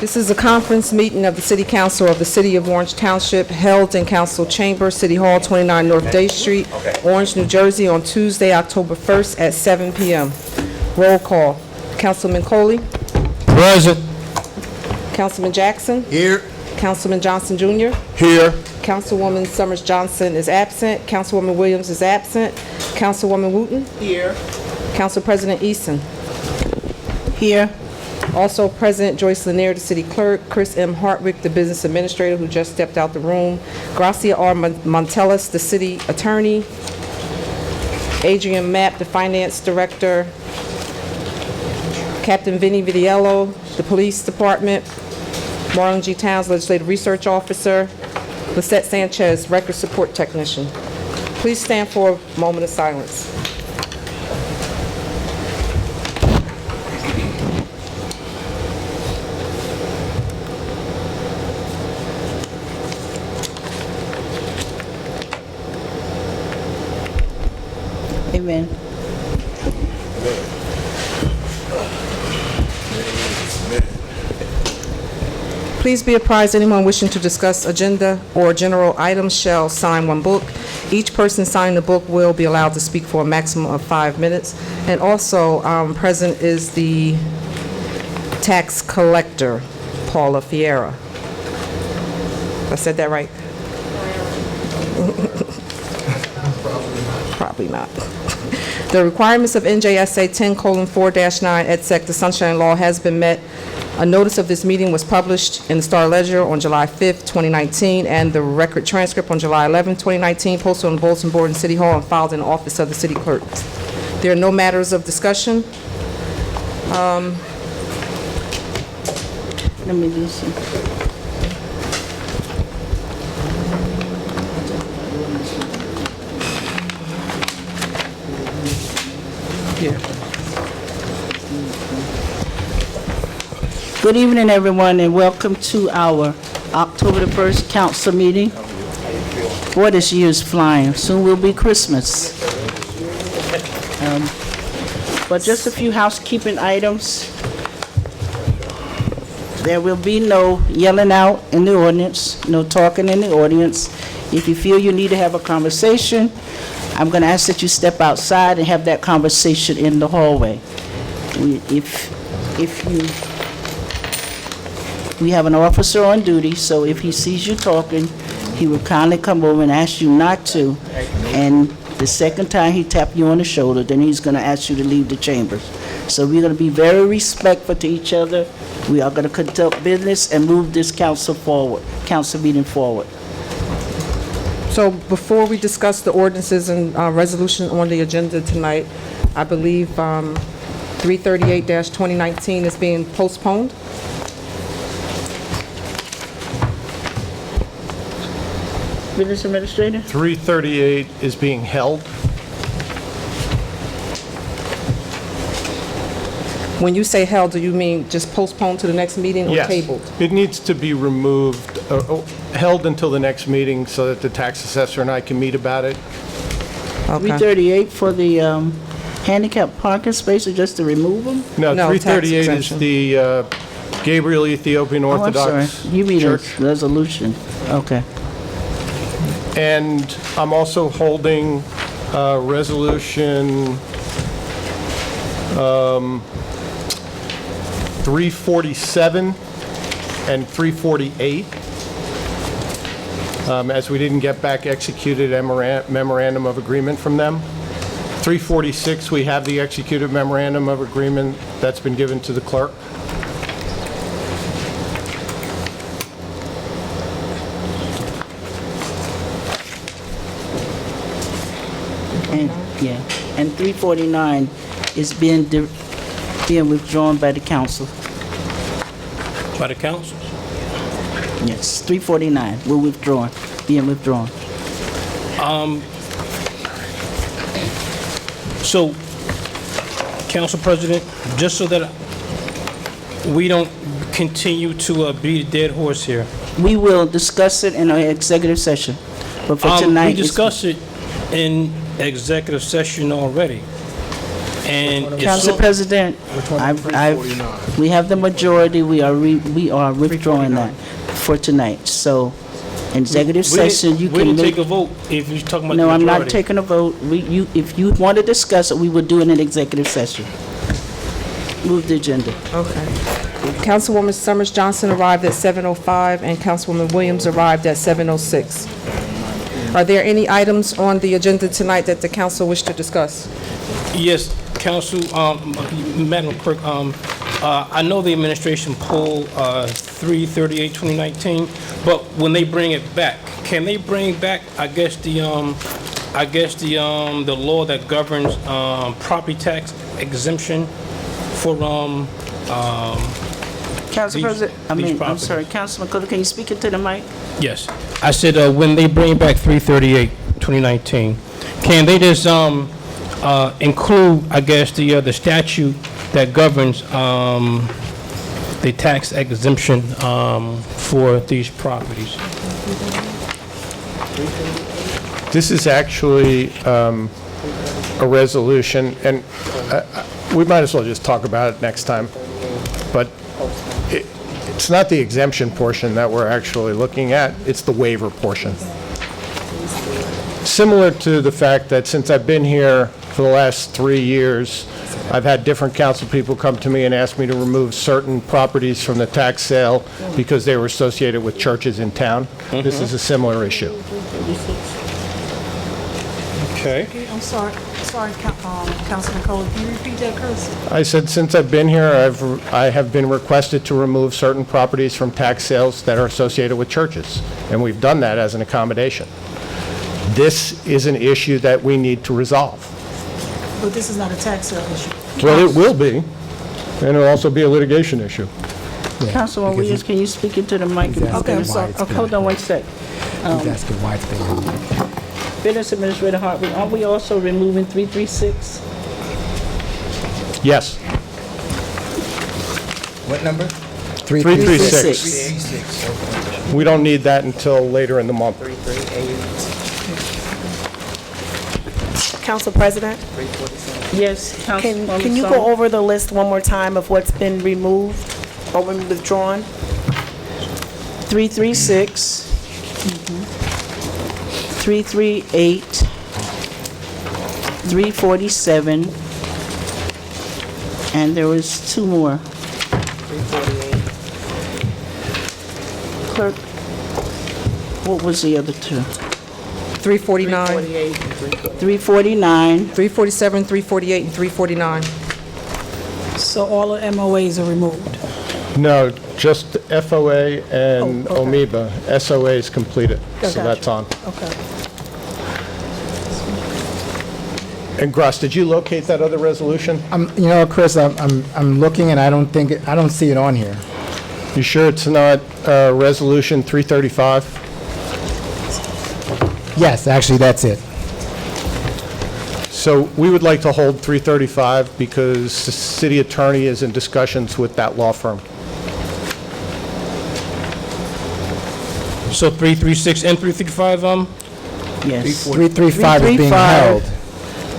This is a conference meeting of the City Council of the City of Orange Township held in Council Chamber, City Hall, 29 North Day Street, Orange, New Jersey, on Tuesday, October 1st at 7 p.m. Roll call. Councilman Coley. Present. Councilman Jackson. Here. Councilman Johnson Jr. Here. Councilwoman Summers Johnson is absent. Councilwoman Williams is absent. Councilwoman Wooten. Here. Council President Eason. Here. Also present, Joyce Lanier, the city clerk, Chris M. Hartwick, the business administrator who just stepped out the room, Gracia R. Montellis, the city attorney, Adrian Mapp, the finance director, Captain Vinny Vidiello, the police department, Marlon G. Towns, legislative research officer, Lisette Sanchez, record support technician. Please stand for a moment of silence. Amen. Please be apprised, anyone wishing to discuss agenda or general items shall sign one book. Each person signing the book will be allowed to speak for a maximum of 5 minutes. And also present is the tax collector, Paula Fiera. I said that right? Probably not. The requirements of NJSA 10:4-9 et sec, the Sunshine Law, has been met. A notice of this meeting was published in the Star Ledger on July 5th, 2019, and the record transcript on July 11th, 2019, posted on the bulletin board in City Hall and filed in the office of the city clerk. There are no matters of discussion. Let me listen. Here. Good evening, everyone, and welcome to our October the 1st council meeting. Boy, this year is flying. Soon will be Christmas. But just a few housekeeping items. There will be no yelling out in the audience, no talking in the audience. If you feel you need to have a conversation, I'm going to ask that you step outside and have that conversation in the hallway. We have an officer on duty, so if he sees you talking, he will kindly come over and ask you not to. And the second time he taps you on the shoulder, then he's going to ask you to leave the chambers. So we're going to be very respectful to each other. We are going to conduct business and move this council meeting forward. So before we discuss the ordinances and resolution on the agenda tonight, I believe 338-2019 is being postponed. Business Administrator? 338 is being held. When you say held, do you mean just postponed to the next meeting or Yes. tabled? It needs to be removed, held until the next meeting so that the tax assessor and I can meet about it. Okay. 338 for the handicap parking spaces, just to remove them? No, No, tax 338 is exemption. the Gabriel Ethiopian Oh, I'm Orthodox sorry. You mean a Church. resolution? Okay. And I'm also holding resolution 347 and 348. As we didn't get back executed memorandum of agreement from them. 346, we have the executed memorandum of agreement that's been given to the clerk. And, yeah, and 349 is being withdrawn by the council. By the council? Yes, 349, we're withdrawn, being withdrawn. So, Council President, just so that we don't continue to beat a dead horse here. We will discuss it in our executive session, but for tonight... We discussed it in executive session already. And it's Council so- President, we have the majority, we are withdrawing that for tonight. So, executive session, you We can didn't take make... a vote if you're talking about the No, I'm majority. not taking a vote. If you want to discuss it, we will do it in an executive session. Move the agenda. Okay. Councilwoman Summers Johnson arrived at 7:05, and Councilwoman Williams arrived at 7:06. Are there any items on the agenda tonight that the council wish to discuss? Yes, Council, Madam Clerk, I know the administration pulled 338-2019, but when they bring it back, can they bring back, the law that governs property tax exemption for Council These- President, I'm properties. sorry, Councilman Cook, can you speak into the mic? Yes. I said, when they bring back 338-2019, can they just include, the statute that governs the tax exemption for these properties? This is actually a resolution, and we might as well just talk about it next time, but it's not the exemption portion that we're actually looking at, it's the waiver portion. Similar to the fact that since I've been here for the last 3 years, I've had different council people come to me and ask me to remove certain properties from the tax sale because they were associated with churches in town. This is a similar issue. Okay. I'm sorry, Councilman Cole, can you repeat that, Chris? I said, since I've been here, I have been requested to remove certain properties from tax sales that are associated with churches, and we've done that as an accommodation. This is an issue that we need to resolve. But this is not a tax sale issue. Well, it will be, and it'll also be a litigation issue. Councilman Williams, can you speak into the mic? Okay, I'm sorry. Okay, hold on one sec. He's asking why it's been removed. Business Administrator Hartman, aren't we also removing 336? Yes. What number? 336. We don't need that until later in the month. Council President, Yes, Councilwoman can you Song. go over the list one more time of what's been removed or been withdrawn? 336, 338, 347, and there was two more. 348. Clerk, what was the other two? 349, 349, 347, 348, and 349. So all the MOAs are removed. No, just FOA and Oh, okay. Amoeba. SOA is completed, so Gotcha. that's on. Okay. And Gross, did you locate that other resolution? Chris, I'm looking and I don't see it on here. You sure it's not Resolution 335? Yes, actually, that's it. So we would like to hold 335 because the city attorney is in discussions with that law firm. So 336 and 335, yes. 335 is being 335. held.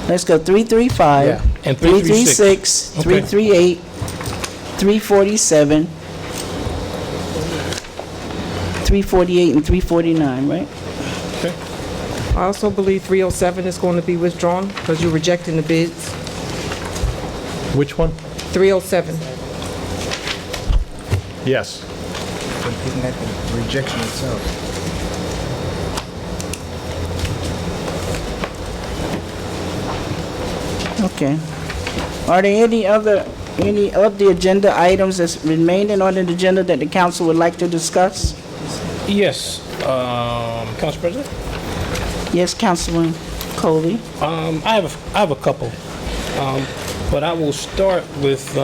Let's go 335, Yeah. and 336, 338, 347, 348, and 349, right? I also believe 307 is going to be withdrawn because you're rejecting the bids. Which one? 307. Yes. Isn't that the rejection itself? Okay. Are there any of the agenda items that's remaining on the agenda that the council would like to discuss? Yes, Council President? Yes, Councilman Coley. I have a couple, but I will start with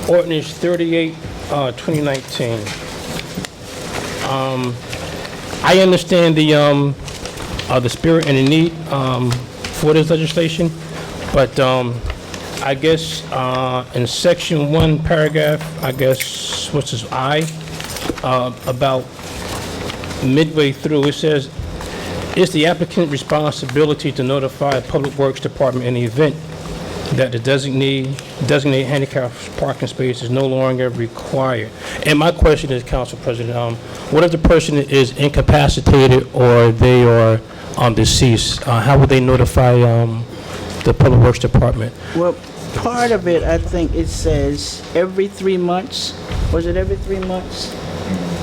ordinance 38, 2019. I understand the spirit and the need for this legislation, but I guess in section 1, paragraph, what's this, I, about midway through, it says, It's the applicant's responsibility to notify Public Works Department in the event that the designated handicap parking space is no longer required. And my question is, Council President, what if the person is incapacitated or they are deceased? How would they notify the Public Works Department? Well, part of it, I think it says every 3 months. Was it every 3 months?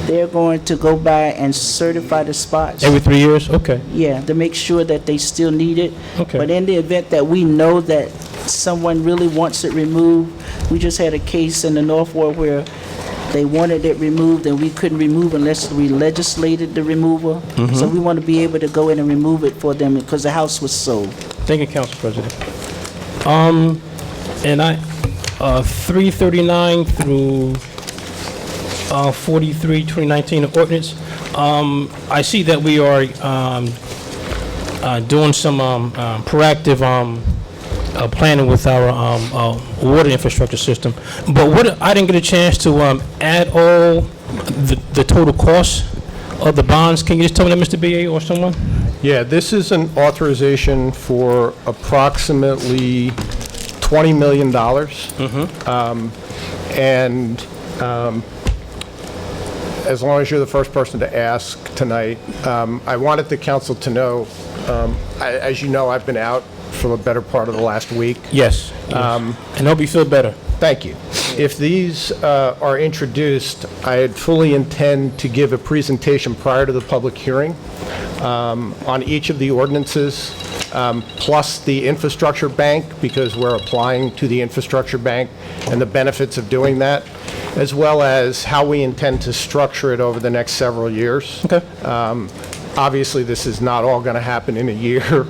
They're going to go by and certify the spots. Every 3 years? Okay. Yeah, to make sure that they still need it. Okay. But in the event that we know that someone really wants it removed, we just had a case in the North Ward where they wanted it removed and we couldn't remove unless we legislated the removal. So we want to be able to go in and remove it for them because the house was sold. Thank you, Council President. And 339 through 43, 2019 ordinance, I see that we are doing some proactive planning with our water infrastructure system. But what, I didn't get a chance to add all the total cost of the bonds. Can you just tell me that, Mr. BA or someone? Yeah, this is an authorization for approximately $20 million. As long as you're the first person to ask tonight, I wanted the council to know, as you know, I've been out for the better part of the last week. Yes. And hope you feel better. Thank you. If these are introduced, I fully intend to give a presentation prior to the public hearing on each of the ordinances, plus the infrastructure bank, because we're applying to the infrastructure bank and the benefits of doing that, as well as how we intend to structure it over the next several years. Okay. Obviously, this is not all going to happen in a year,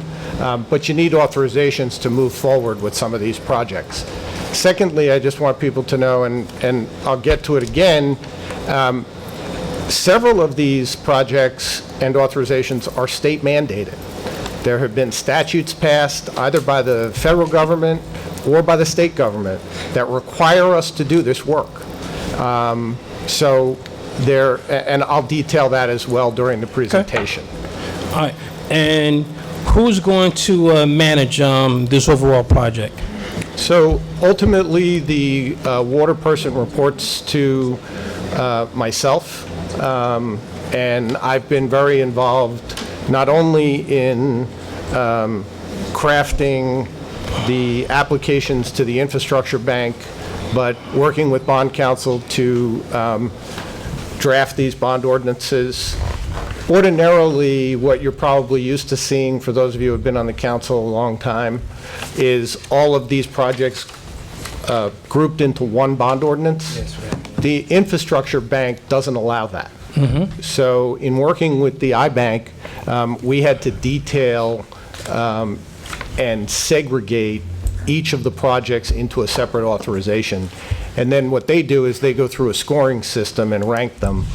but you need authorizations to move forward with some of these projects. Secondly, I just want people to know, and I'll get to it again, several of these projects and authorizations are state mandated. There have been statutes passed either by the federal government or by the state government that require us to do this work. So there, and I'll detail that as well during the presentation. All right. And who's going to manage this overall project? So ultimately, the water person reports to myself, and I've been very involved not only in crafting the applications to the infrastructure bank, but working with bond counsel to draft these bond ordinances. Ordinarily, what you're probably used to seeing, for those of you who have been on the council a long time, is all of these projects grouped into one bond ordinance. The infrastructure bank doesn't allow that. So in working with the iBank, we had to detail and segregate each of the projects into a separate authorization. And then what they do is they go through a scoring system and rank them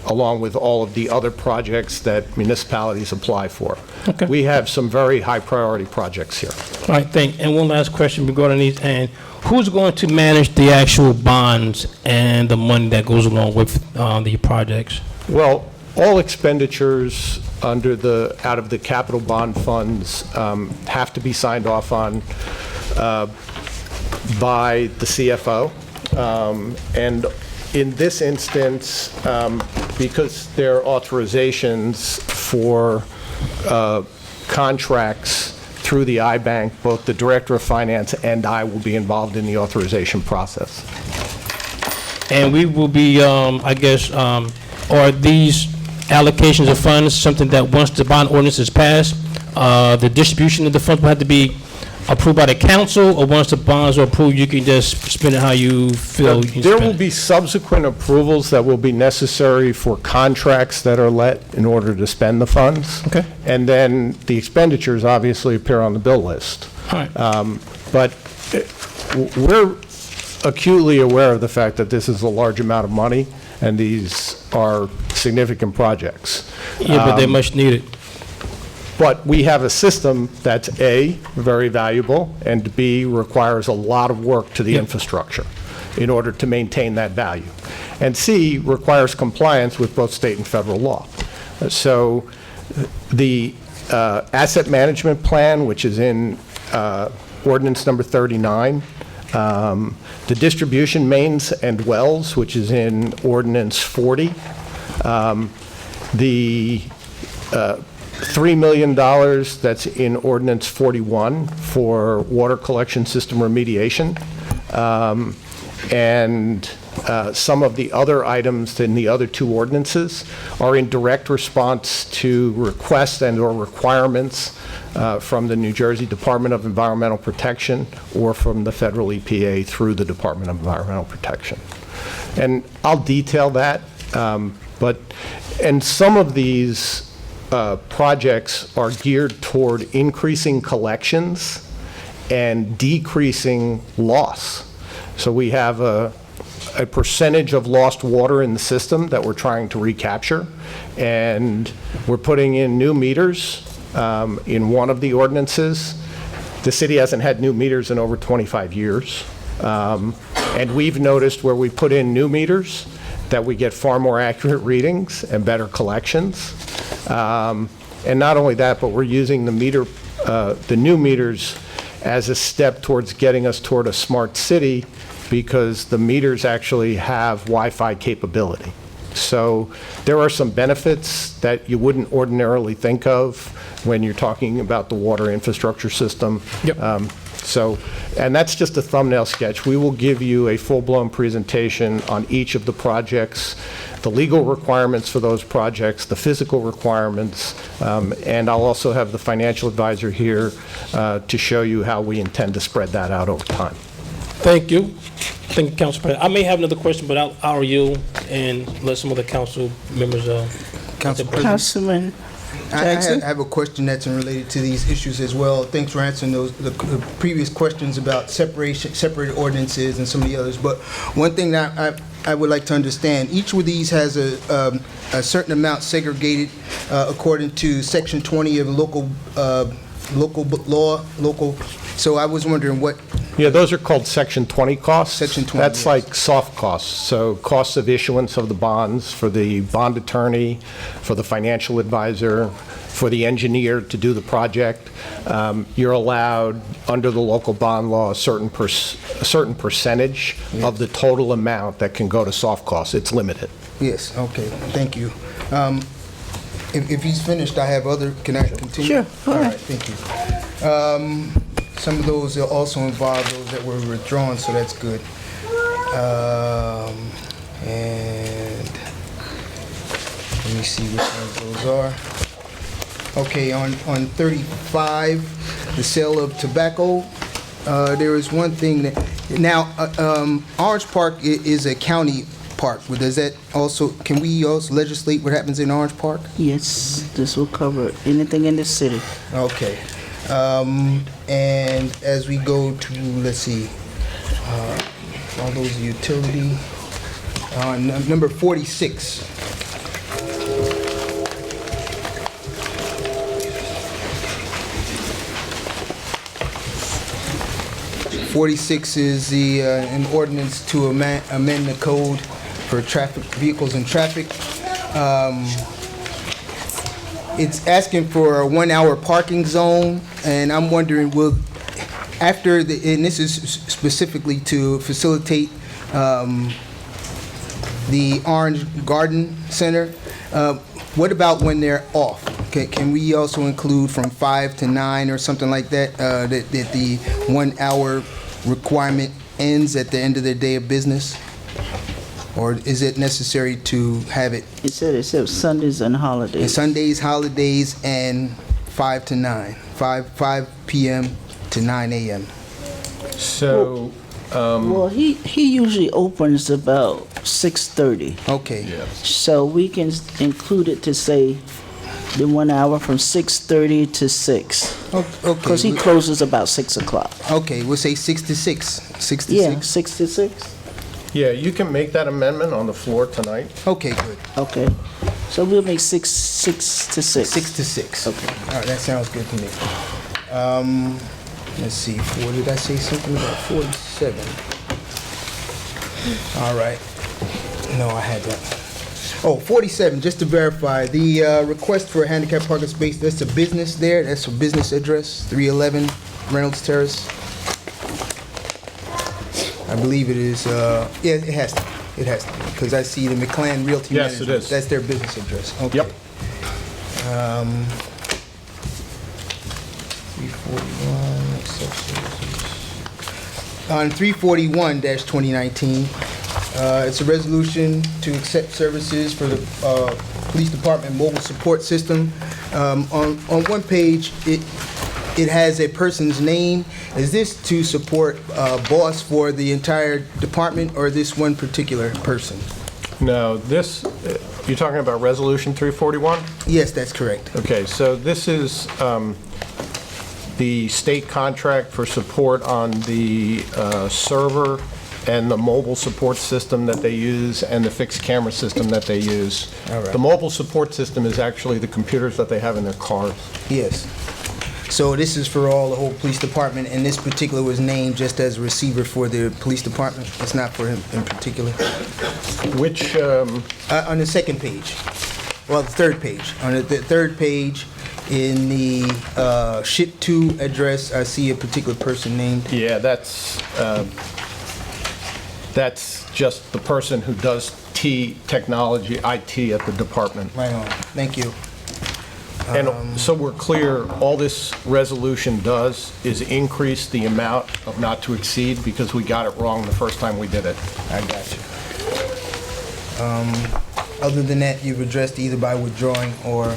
along with all of the other projects that municipalities apply for. Okay. We have some very high priority projects here. All right, and one last question regarding these, and who's going to manage the actual bonds and the money that goes along with the projects? Well, all expenditures under out of the capital bond funds have to be signed off on by the CFO. And in this instance, because they're authorizations for contracts through the iBank, both the Director of Finance and I will be involved in the authorization process. And we will be, I guess, are these allocations of funds something that once the bond ordinance is passed, the distribution of the funds will have to be approved by the council, or once the bonds are approved, you can just spend it how you feel you There spend will it? be subsequent approvals that will be necessary for contracts that are let in order to spend the funds. Okay. And then the expenditures obviously appear on the bill list. All right. But we're acutely aware of the fact that this is a large amount of money, and these are significant projects. Yeah, but they're much needed. But we have a system that's A, very valuable, and B, requires a lot of work to the infrastructure in order to maintain that value. And C, requires compliance with both state and federal law. So The asset management plan, which is in ordinance number 39, the distribution mains and wells, which is in ordinance 40, the $3 million that's in ordinance 41 for water collection system remediation, and some of the other items in the other two ordinances are in direct response to requests and/or requirements from the New Jersey Department of Environmental Protection or from the federal EPA through the Department of Environmental Protection. And I'll detail that, and some of these projects are geared toward increasing collections and decreasing loss. So we have a percentage of lost water in the system that we're trying to recapture, and we're putting in new meters in one of the ordinances. The city hasn't had new meters in over 25 years, and we've noticed where we put in new meters that we get far more accurate readings and better collections. And not only that, but we're using the new meters as a step towards getting us toward a smart city, because the meters actually have Wi-Fi capability. So there are some benefits that you wouldn't ordinarily think of when you're talking about the water infrastructure system. Yep. And that's just a thumbnail sketch. We will give you a full-blown presentation on each of the projects, the legal requirements for those projects, the physical requirements, and I'll also have the financial advisor here to show you how we intend to spread that out over time. Thank you. Thank you, Council President. I may have another question, but I'll yield and let some of the council members. Council President, Councilman I Jackson? have a question that's related to these issues as well. Thanks for answering the previous questions about separated ordinances and some of the others. But one thing that I would like to understand, each of these has a certain amount segregated according to Section 20 of local law. So I was wondering what. Yeah, those are called Section 20 costs. Section 20, That's yes. like soft costs. So costs of issuance of the bonds for the bond attorney, for the financial advisor, for the engineer to do the project. You're allowed, under the local bond law, a certain percentage of the total amount that can go to soft costs. It's limited. Yes, okay, thank you. If he's finished, I have other, can I continue? Sure, go All ahead. right, thank you. Some of those also involve those that were withdrawn, so that's good. And let me see which ones those are. Okay, on 35, the sale of tobacco, there is one thing that, now, Orange Park is a county park, but does that also, can we also legislate what happens in Orange Park? Yes, this will cover anything in the city. Okay. And as we go to, let's see, all those utility, number 46. '46 is an ordinance to amend the code for traffic, vehicles and traffic. It's asking for a 1-hour parking zone, and I'm wondering, will, after the, and this is specifically to facilitate the Orange Garden Center, what about when they're off? Can we also include from 5 to 9 or something like that, that the 1-hour requirement ends at the end of their day of business? Or is it necessary to have it It said Sundays and holidays. Sundays, holidays, and 5 to 9, 5 p.m. to 9 a.m.? So, Well, he usually opens about 6:30. Okay. So we can include it to say the 1 hour from 6:30 to 6. Okay. Because he closes about 6 o'clock. Okay, we'll say 6 to 6. 6 to Yeah, 6. 6 to 6? yeah, you can make that amendment on the floor tonight. Okay, good. Okay. So we'll make 6 to 6. 6 to 6. Okay. All right, that sounds good to me. Let's see, did I say something about 47? All right. No, I had that. Oh, 47, just to verify, the request for a handicap parking space, that's a business there, that's a business address, 311 Reynolds Terrace. I believe it is, yeah, it has to, because I see the McClan Realty Yes, it Management. is. That's their business address, okay. Yep. 341, on 341-2019, it's a resolution to accept services for the Police Department Mobile Support System. On one page, it has a person's name. Is this to support boss for the entire department, or this one particular person? No, this, you're talking about Resolution 341? Yes, that's correct. Okay, so this is the state contract for support on the server and the mobile support system that they use and the fixed camera system that they use. All right. The mobile support system is actually the computers that they have in their cars. Yes. So this is for all, the whole police department, and this particular was named just as a receiver for the police department? It's not for him in particular? Which, On the second page, well, the third page. On the third page, in the SHIP 2 address, I see a particular person named. yeah, that's just the person who does technology, IT at the department. Right on, thank you. And so we're clear, all this resolution does is increase the amount of not to exceed because we got it wrong the first time we did it. I got you. Other than that, you've addressed either by withdrawing or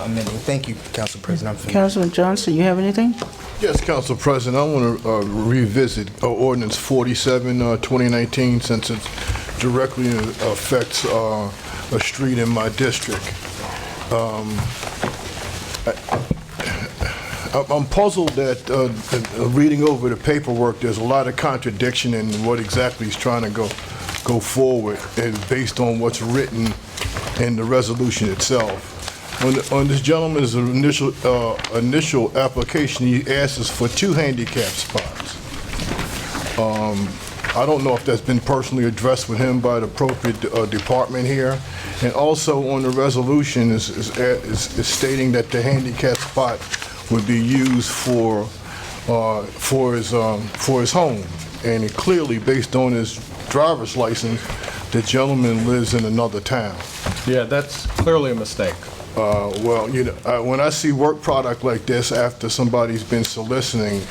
amending. Thank you, Council President, I'm finished. Councilman Johnson, you have anything? Yes, Council President, I want to revisit Ordinance 47, 2019, since it directly affects a street in my district. I'm puzzled that reading over the paperwork, there's a lot of contradiction in what exactly he's trying to go forward, and based on what's written in the resolution itself. On this gentleman's initial application, he asks us for 2 handicap spots. I don't know if that's been personally addressed with him by the appropriate department here. And also on the resolution is stating that the handicap spot would be used for his home. And it clearly, based on his driver's license, the gentleman lives in another town. Yeah, that's clearly a mistake. Well, you know, when I see work product like this after somebody's been soliciting,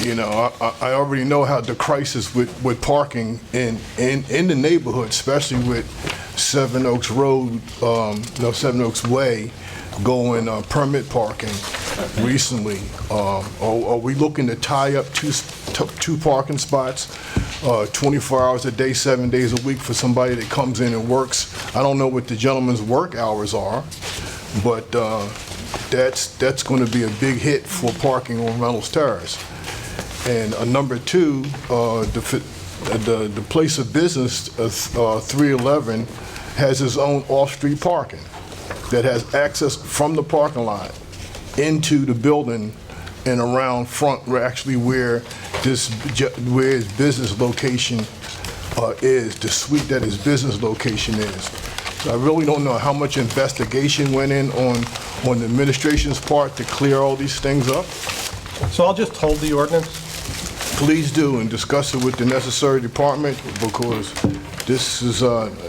you know, I already know how the crisis with parking in the neighborhood, especially with Seven Oaks Road, Seven Oaks Way, going permit parking recently. Are we looking to tie up two parking spots, 24 hours a day, 7 days a week for somebody that comes in and works? I don't know what the gentleman's work hours are, but that's going to be a big hit for parking on Reynolds Terrace. And number 2, the place of business, 311, has its own off-street parking that has access from the parking lot into the building and around front, where his business location is, the suite that his business location is. So I really don't know how much investigation went in on the administration's part to clear all these things up. So I'll just hold the ordinance. Please do, and discuss it with the necessary department, because this is,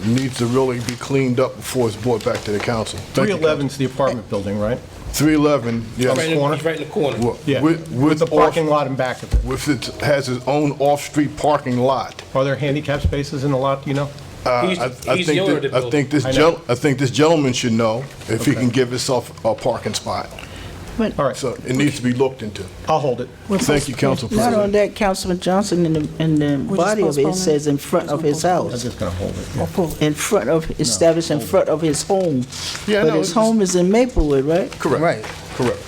needs to really be cleaned up before it's brought back to the council. Thank you, 311's the apartment building, right? 311, yes. Right corner? He's right in the corner. Yeah, With the parking lot in back of it. With it has its own off-street parking lot. Are there handicap spaces in the lot, do you know? He's the owner of the building. I think this gentleman should know if he can give himself a parking spot. All right, So it needs to be looked into. I'll hold it. Thank you, Council Not on President. that, Councilman Johnson, in the body of it, it says in front of his house. Just gonna hold it. In front of, established in front of his home. Yeah, But no, his it's- home is in Maplewood, right? Correct. Right. Correct.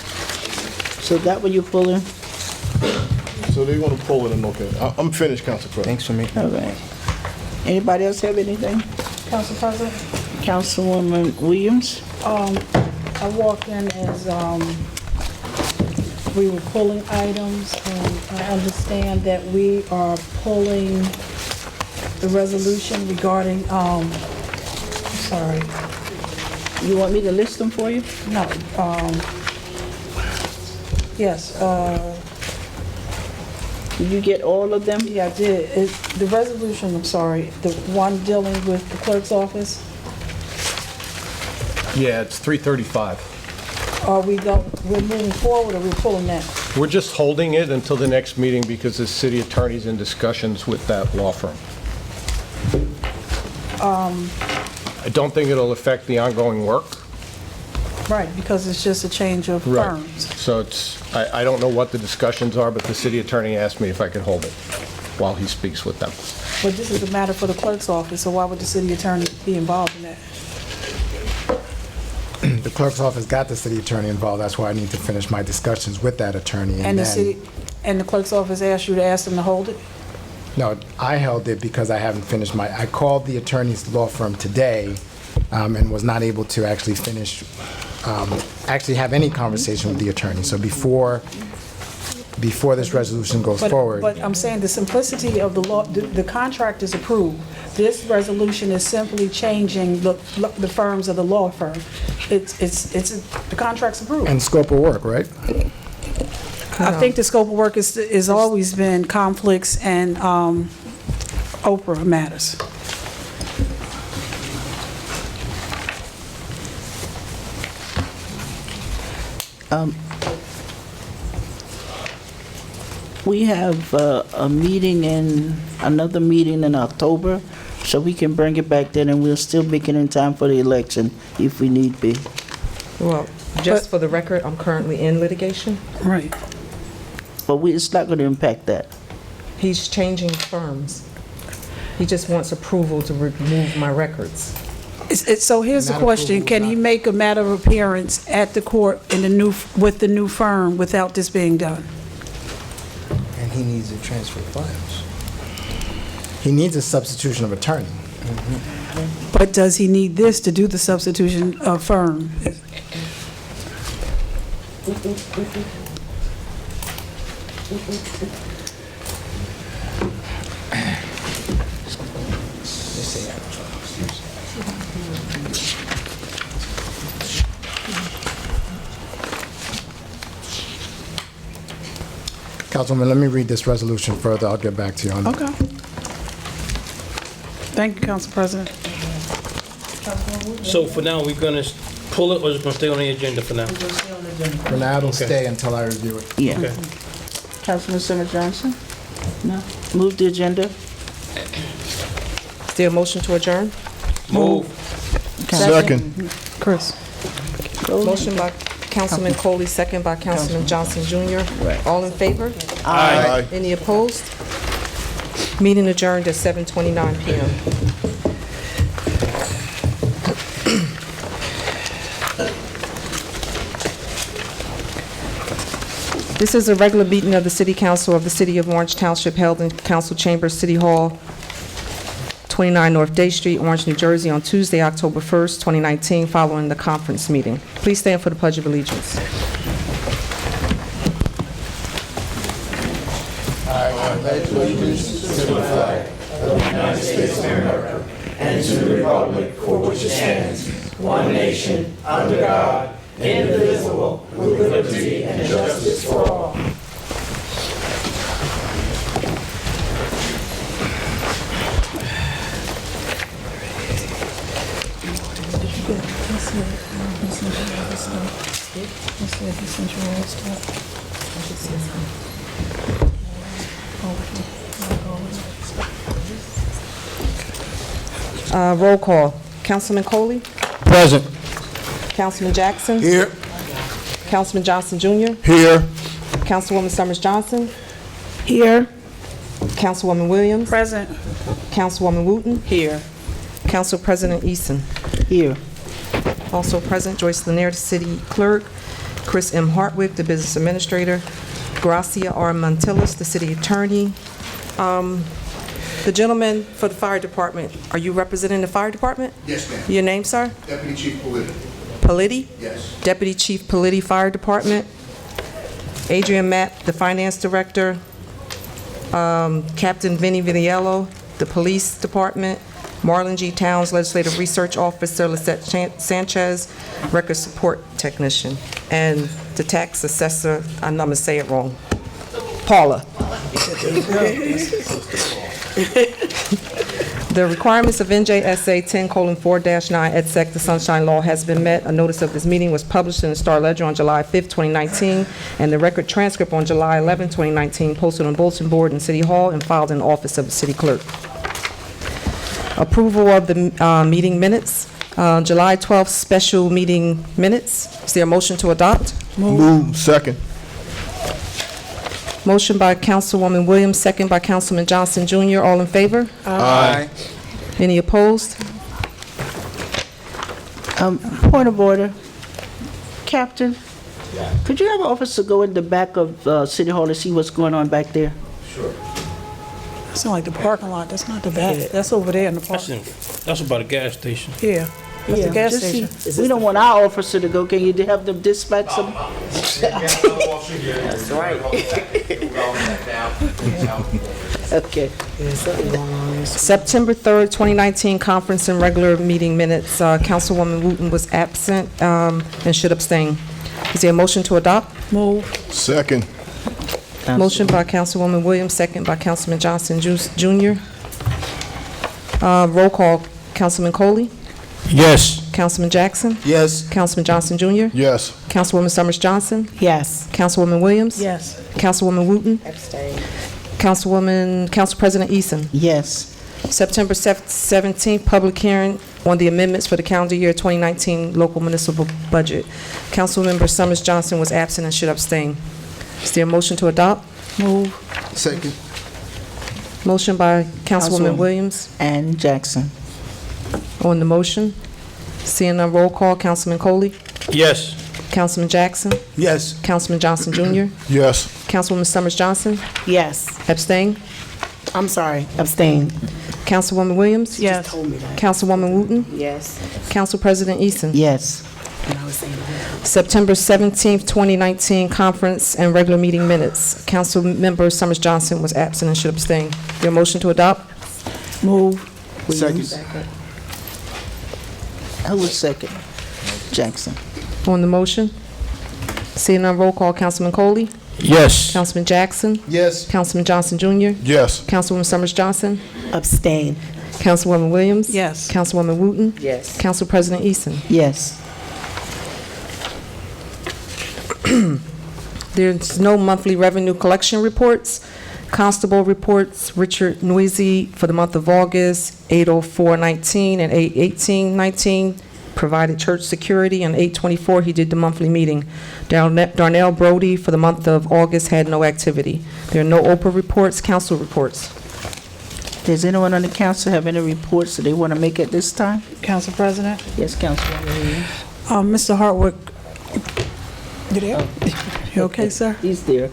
So that what you're pulling? So they're going to pull it and look at it. I'm finished, Council President. Thanks for making. All right. Anybody else have anything? Council President, Councilwoman Williams? I walked in as, we were pulling items, and I understand that we are pulling the resolution regarding, sorry, You want me to list them for you? no, yes, Did you get all of them? yeah, I did. The resolution, I'm sorry, the one dealing with the clerk's office, Yeah, it's 335. we're moving forward or we're pulling that? We're just holding it until the next meeting because the city attorney's in discussions with that law firm. I don't think it'll affect the ongoing work. Right, because it's just a change of firms. So I don't know what the discussions are, but the city attorney asked me if I could hold it while he speaks with them. But this is a matter for the clerk's office, so why would the city attorney be involved in that? The clerk's office got the city attorney involved, that's why I need to finish my discussions with that attorney, And and the city, then... and the clerk's office asked you to ask them to hold it? No, I held it because I haven't finished I called the attorney's law firm today, and was not able to actually finish, actually have any conversation with the attorney. So before this resolution goes forward... But I'm saying the simplicity of the law, the contract is approved. This resolution is simply changing the firms of the law firm. The contract's approved. And scope of work, right? I think the scope of work is always been conflicts and Oprah matters. We have another meeting in October, so we can bring it back then, and we'll still make it in time for the election if we need be. Well, just for the record, I'm currently in litigation. Right. But it's not going to impact that. He's changing firms. He just wants approval to remove my records. So here's the Not question, approval, can he not- make a matter of appearance at the court with the new firm without this being done? And he needs to transfer files. He needs a substitution of attorney. But does he need this to do the substitution of firm? Councilwoman, let me read this resolution further. I'll get back to you on that. Okay. Thank you, Council President. So for now, we're gonna pull it, or is it gonna stay on the agenda for now? For now, it'll Okay. stay until I review it. Yeah. Okay. Councilman Simmons Johnson? No? Move the agenda? Is there a motion to adjourn? Move. Second. Chris. Motion by Councilman Coley, second by Councilman Johnson Jr. All in favor? Aye. Any opposed? Meeting adjourned at 7:29 PM. This is a regular meeting of the City Council of the City of Orange Township held in Council Chambers, City Hall, 29 North Day Street, Orange, New Jersey, on Tuesday, October 1st, 2019, following the conference meeting. Please stand for the Pledge of Allegiance. Roll call. Councilman Coley? Present. Councilman Jackson? Here. Councilman Johnson Jr.? Here. Councilwoman Summers Johnson? Here. Councilwoman Williams? Present. Councilwoman Wooten? Here. Council President Eason? Here. Also present, Joyce Lanier, the City Clerk, Chris M. Hartwick, the Business Administrator, Gracia R. Montillis, the City Attorney. The gentleman for the Fire Department, are you representing the Fire Department? Yes, ma'am. Your name, sir? Deputy Chief Politi. Politti? Yes. Deputy Chief Politti, Fire Department. Adrian Mapp, the Finance Director. Captain Vinnie Villiello, the Police Department, Marlon G. Towns, Legislative Research Officer, Lisette Sanchez, Record Support Technician, and the Tax Assessor, I'm going to say it wrong, Paula. The requirements of NJSA 10:4-9 et sec, the Sunshine Law, has been met. A notice of this meeting was published in the Star Ledger on July 5th, 2019, and the record transcript on July 11th, 2019, posted on bulletin board in City Hall and filed in the office of the city clerk. Approval of the meeting minutes, July 12th special meeting minutes. Is there a motion to adopt? Move. Second. Motion by Councilwoman Williams, second by Councilman Johnson Jr. All in favor? Aye. Any opposed? Point of order. Captain, could you have an officer go in the back of City Hall to see what's going on back there? It's not like the parking lot, that's not the back, that's over there in the park. That's about a gas station. Yeah, that's the gas just station. see- We don't want our officer to go. Can you have them dispatch some? That's right. Okay. September 3rd, 2019, conference and regular meeting minutes. Councilwoman Wooten was absent and should abstain. Is there a motion to adopt? Move. Second. Motion by Councilwoman Williams, second by Councilman Johnson Jr. Roll call, Councilman Coley, Yes. Councilman Jackson, Yes. Councilman Johnson Jr., Yes. Councilwoman Summers Johnson, Yes. Councilwoman Williams, Yes. Councilwoman Wooten, Abstain. Council President Eason. Yes. September 17th, public hearing on the amendments for the calendar year 2019 local municipal budget. Councilmember Summers Johnson was absent and should abstain. Is there a motion to adopt? Move. Second. Motion by Councilwoman Councilwoman. Williams And Jackson. on the motion. Seeing none, roll call, Councilman Coley, Yes. Councilman Jackson, Yes. Councilman Johnson Jr., Yes. Councilwoman Summers Johnson, Yes. abstain. I'm sorry, abstain. Councilwoman Williams, Yes. Councilwoman Wooten, Yes. Council President Eason. Yes. September 17th, 2019, conference and regular meeting minutes. Councilmember Summers Johnson was absent and should abstain. Your motion to adopt? Move. Second. Who was second? Jackson. On the motion? Seeing none, roll call, Councilman Coley, Yes. Councilman Jackson, Yes. Councilman Johnson Jr., Yes. Councilwoman Summers Johnson, Abstain. Councilwoman Williams. Yes. Councilwoman Wooten. Yes. Council President Eason. Yes. There's no monthly revenue collection reports. Constable reports, Richard Noisy for the month of August, 8/04/19 and 8/18/19, provided church security, and 8/24 he did the monthly meeting. Darnell Brody for the month of August had no activity. There are no OPA reports, council reports. Does anyone on the council have any reports that they want to make at this time? Council President. Yes, Councilwoman Williams. Mr. Hartwick, you there? You okay, sir? He's there.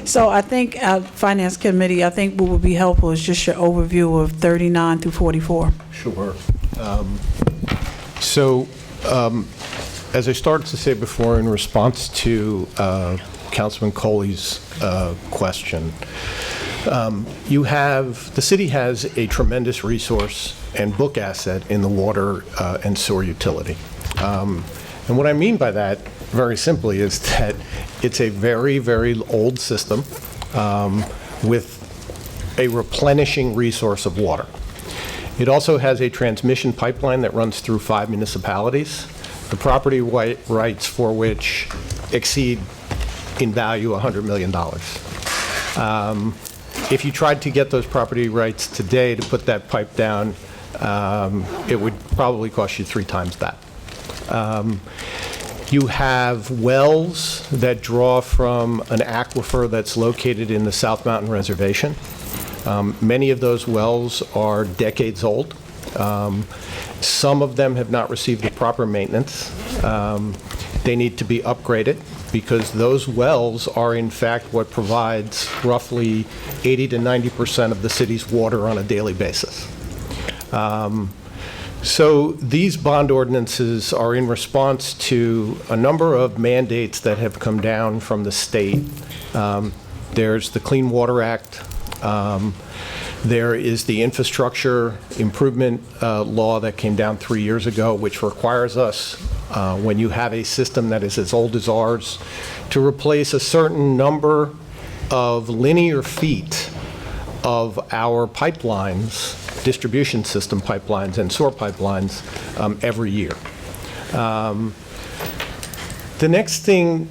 So I think, Finance Committee, I think what would be helpful is just your overview of 39 through 44. Sure. So, as I started to say before, in response to Councilman Coley's question, the city has a tremendous resource and book asset in the water and sewer utility. And what I mean by that, very simply, is that it's a very, very old system with a replenishing resource of water. It also has a transmission pipeline that runs through 5 municipalities, the property rights for which exceed in value $100 million. If you tried to get those property rights today to put that pipe down, it would probably cost you 3 times that. You have wells that draw from an aquifer that's located in the South Mountain Reservation. Many of those wells are decades old. Some of them have not received the proper maintenance. They need to be upgraded because those wells are in fact what provides roughly 80 to 90% of the city's water on a daily basis. So these bond ordinances are in response to a number of mandates that have come down from the state. There's the Clean Water Act. There is the infrastructure improvement law that came down 3 years ago, which requires us, when you have a system that is as old as ours, to replace a certain number of linear feet of our pipelines, distribution system pipelines and sewer pipelines, every year. The next thing,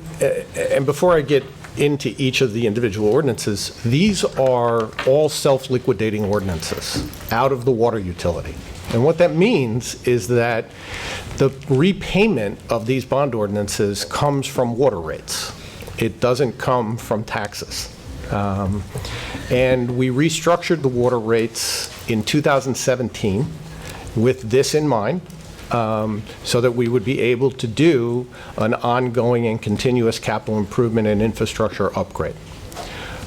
and before I get into each of the individual ordinances, these are all self-liquidating ordinances out of the water utility. And what that means is that the repayment of these bond ordinances comes from water rates. It doesn't come from taxes. And we restructured the water rates in 2017 with this in mind, so that we would be able to do an ongoing and continuous capital improvement and infrastructure upgrade.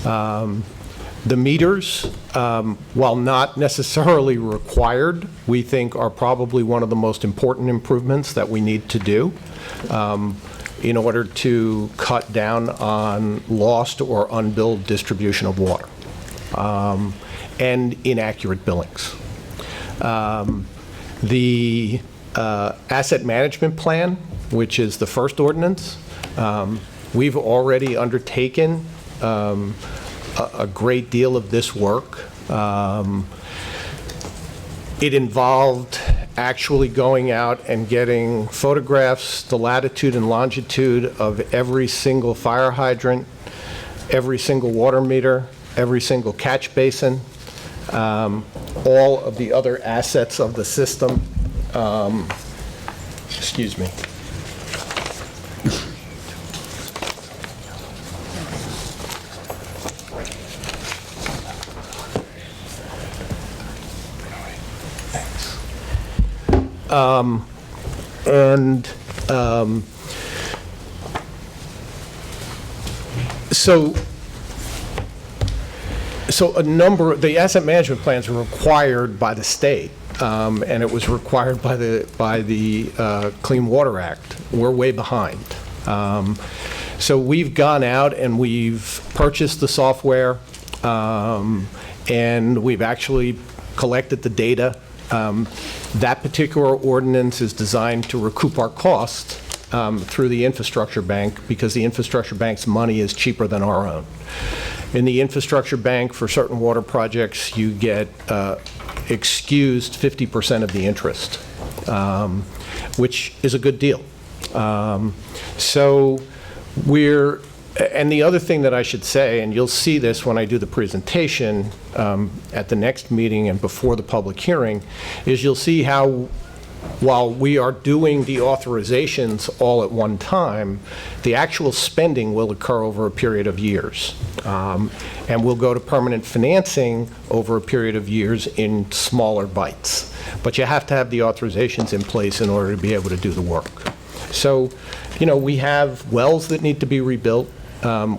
The meters, while not necessarily required, we think are probably one of the most important improvements that we need to do in order to cut down on lost or unbilled distribution of water and inaccurate billings. The asset management plan, which is the first ordinance, we've already undertaken a great deal of this work. It involved actually going out and getting photographs, the latitude and longitude of every single fire hydrant, every single water meter, every single catch basin, all of the other assets of the system. Excuse me. So a number, the asset management plans are required by the state, and it was required by the Clean Water Act. We're way behind. So we've gone out and we've purchased the software, and we've actually collected the data. That particular ordinance is designed to recoup our cost through the infrastructure bank, because the infrastructure bank's money is cheaper than our own. In the infrastructure bank, for certain water projects, you get excused 50% of the interest, which is a good deal. So we're, and the other thing that I should say, and you'll see this when I do the presentation at the next meeting and before the public hearing, is you'll see how, while we are doing the authorizations all at one time, the actual spending will occur over a period of years. And we'll go to permanent financing over a period of years in smaller bites. But you have to have the authorizations in place in order to be able to do the work. So, you know, we have wells that need to be rebuilt.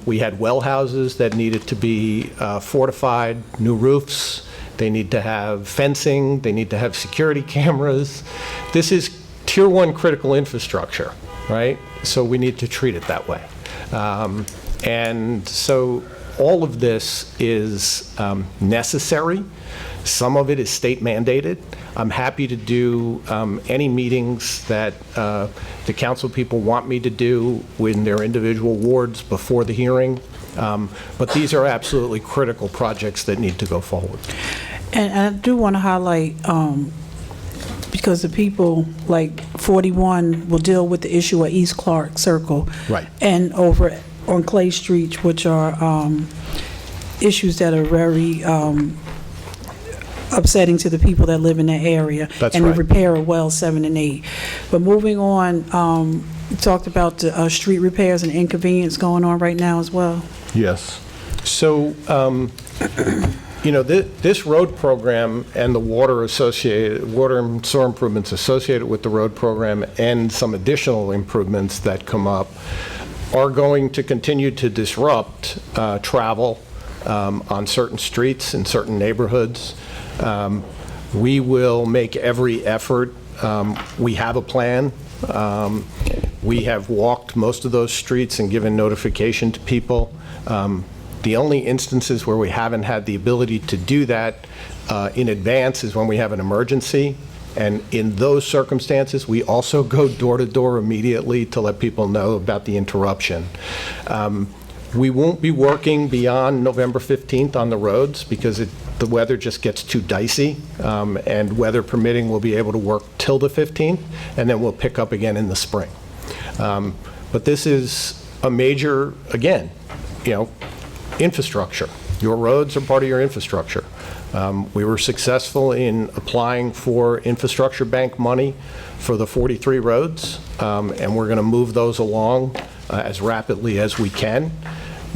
We had well houses that needed to be fortified, new roofs. They need to have fencing. They need to have security cameras. This is tier 1 critical infrastructure, right? So we need to treat it that way. And so all of this is necessary. Some of it is state mandated. I'm happy to do any meetings that the council people want me to do in their individual wards before the hearing. But these are absolutely critical projects that need to go forward. And I do want to highlight, because the people, like 41 will deal with the issue of East Clark Circle. Right. And over on Clay Street, which are issues that are very upsetting to the people that live in that area. That's and right. the repair of wells 7 and 8. But moving on, you talked about the street repairs and inconvenience going on right now as well. Yes. So, you know, this road program and the water and sewer improvements associated with the road program and some additional improvements that come up are going to continue to disrupt travel on certain streets in certain neighborhoods. We will make every effort. We have a plan. We have walked most of those streets and given notification to people. The only instances where we haven't had the ability to do that in advance is when we have an emergency. And in those circumstances, we also go door to door immediately to let people know about the interruption. We won't be working beyond November 15th on the roads because the weather just gets too dicey. And weather permitting, we'll be able to work till the 15th, and then we'll pick up again in the spring. But this is a major, again, infrastructure. Your roads are part of your infrastructure. We were successful in applying for infrastructure bank money for the 43 roads, and we're going to move those along as rapidly as we can.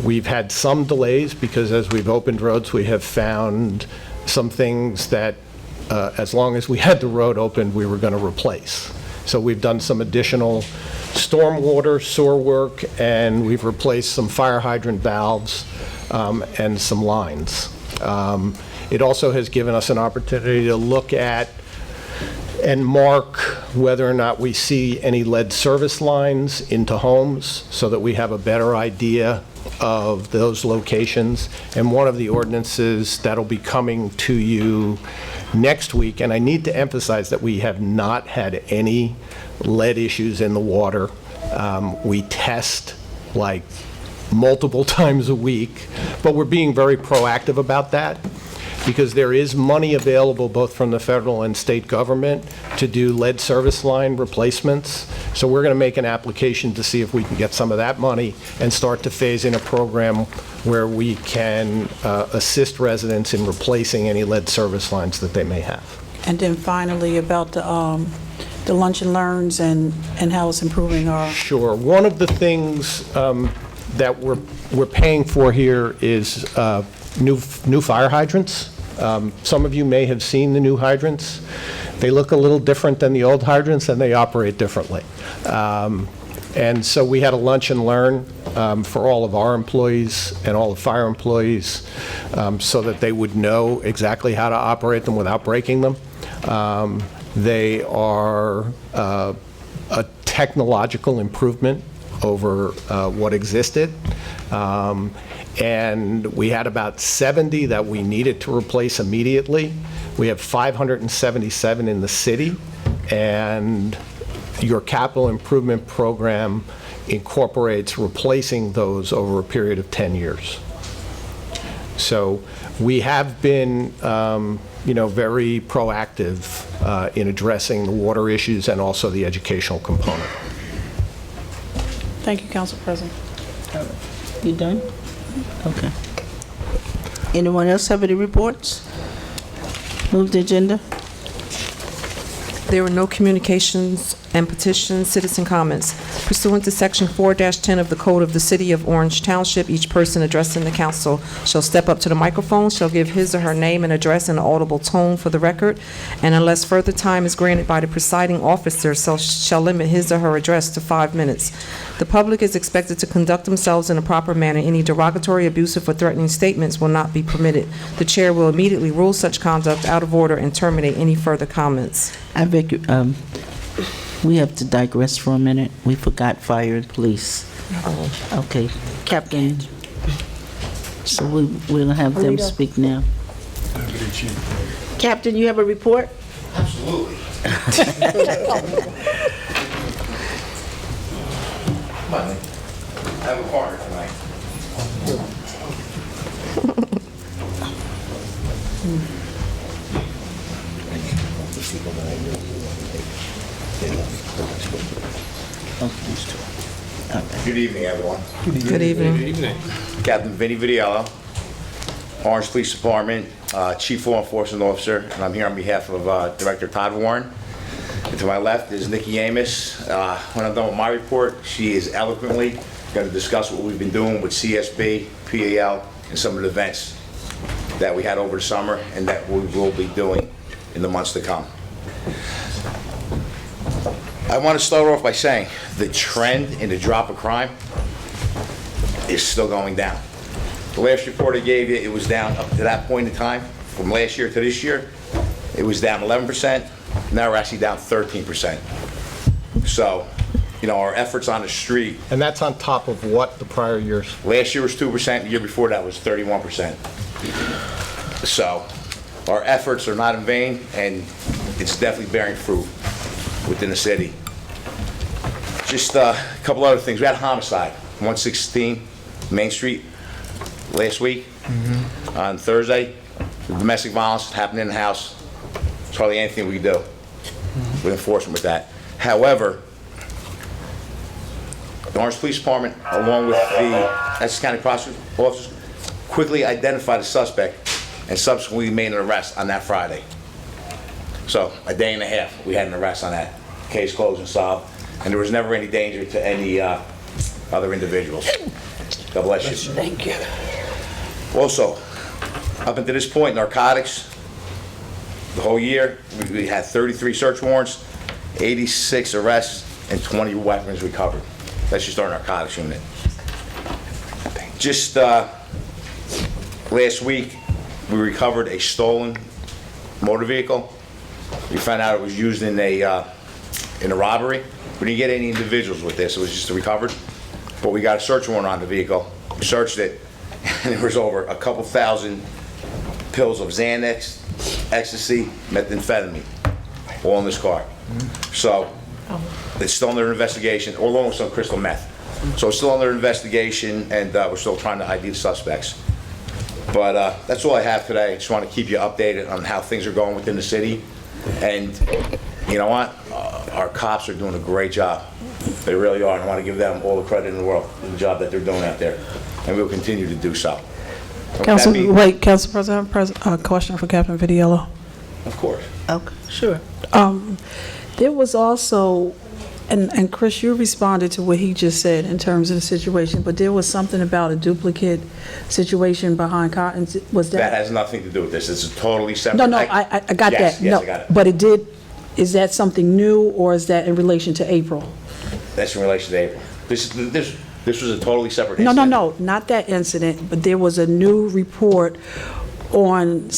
We've had some delays because as we've opened roads, we have found some things that, as long as we had the road open, we were going to replace. So we've done some additional stormwater, sewer work, and we've replaced some fire hydrant valves and some lines. It also has given us an opportunity to look at and mark whether or not we see any lead service lines into homes so that we have a better idea of those locations. And one of the ordinances that'll be coming to you next week, and I need to emphasize that we have not had any lead issues in the water. We test like multiple times a week, but we're being very proactive about that because there is money available both from the federal and state government to do lead service line replacements. So we're going to make an application to see if we can get some of that money and start to phase in a program where we can assist residents in replacing any lead service lines that they may have. And then finally, about the lunch and learns and how it's improving our... Sure. One of the things that we're paying for here is new fire hydrants. Some of you may have seen the new hydrants. They look a little different than the old hydrants, and they operate differently. And so we had a lunch and learn for all of our employees and all the fire employees so that they would know exactly how to operate them without breaking them. They are a technological improvement over what existed. And we had about 70 that we needed to replace immediately. We have 577 in the city, and your capital improvement program incorporates replacing those over a period of 10 years. So we have been, very proactive in addressing the water issues and also the educational component. Thank you, Council President. You done? Okay. Anyone else have any reports? Move the agenda. There were no communications and petitions, citizen comments. Pursuant to Section 4-10 of the Code of the City of Orange Township, each person addressing the council shall step up to the microphone, shall give his or her name and address in an audible tone for the record, and unless further time is granted by the presiding officer, shall limit his or her address to 5 minutes. The public is expected to conduct themselves in a proper manner. Any derogatory, abusive, or threatening statements will not be permitted. The chair will immediately rule such conduct out of order and terminate any further comments. I beg you, we have to digress for a minute. We forgot fire and police. Okay, Captain. So we'll have them speak now. Captain, you have a report? Absolutely. Come on, I have a partner tonight. Good evening, everyone. Good evening. Captain Vinny Vidiello, Orange Police Department, Chief Law Enforcement Officer, and I'm here on behalf of Director Todd Warren. And to my left is Nikki Amos. When I'm done with my report, she is eloquently going to discuss what we've been doing with CSB, PAL, and some of the events that we had over the summer and that we will be doing in the months to come. I want to start off by saying the trend in the drop of crime is still going down. The last report I gave you, it was down up to that point in time, from last year to this year, it was down 11%. Now we're actually down 13%. So our efforts on the street. And that's on top of what the prior years? Last year was 2%, the year before that was 31%. So our efforts are not in vain, and it's definitely bearing fruit within the city. Just a couple other things. We had a homicide, 116 Main Street last week on Thursday. Domestic violence happened in the house. There's hardly anything we can do with enforcement with that. However, the Orange Police Department, along with the Essex County prosecutor's officers, quickly identified a suspect and subsequently made an arrest on that Friday. So a day and a half, we had an arrest on that. Case closed and solved, and there was never any danger to any other individuals. God bless you. Thank you. Also, up until this point, narcotics, the whole year, we had 33 search warrants, 86 arrests, and 20 weapons recovered. That's just our narcotics unit. Just last week, we recovered a stolen motor vehicle. We found out it was used in a robbery. We didn't get any individuals with this. It was just recovered. But we got a search warrant on the vehicle. We searched it, and there was over a couple thousand pills of Xanax, ecstasy, methamphetamine, all in this car. So it's still under investigation, along with some crystal meth. So it's still under investigation, and we're still trying to ID the suspects. But that's all I have today. I just want to keep you updated on how things are going within the city. And you know what? Our cops are doing a great job. They really are. And I want to give them all the credit in the world for the job that they're doing out there. And we'll continue to do so. Council President, question for Captain Vidiello. Of course. Okay, sure. There was also, and Chris, you responded to what he just said in terms of the situation, but there was something about a duplicate situation behind Cotton. Was That has nothing to do with this. It's a totally separate. No, I got Yes, that. yes, No, I got it. but it did, is that something new, or is that in relation to April? That's in relation to April. This was a totally separate No, incident. no, not that incident, but there was a new report on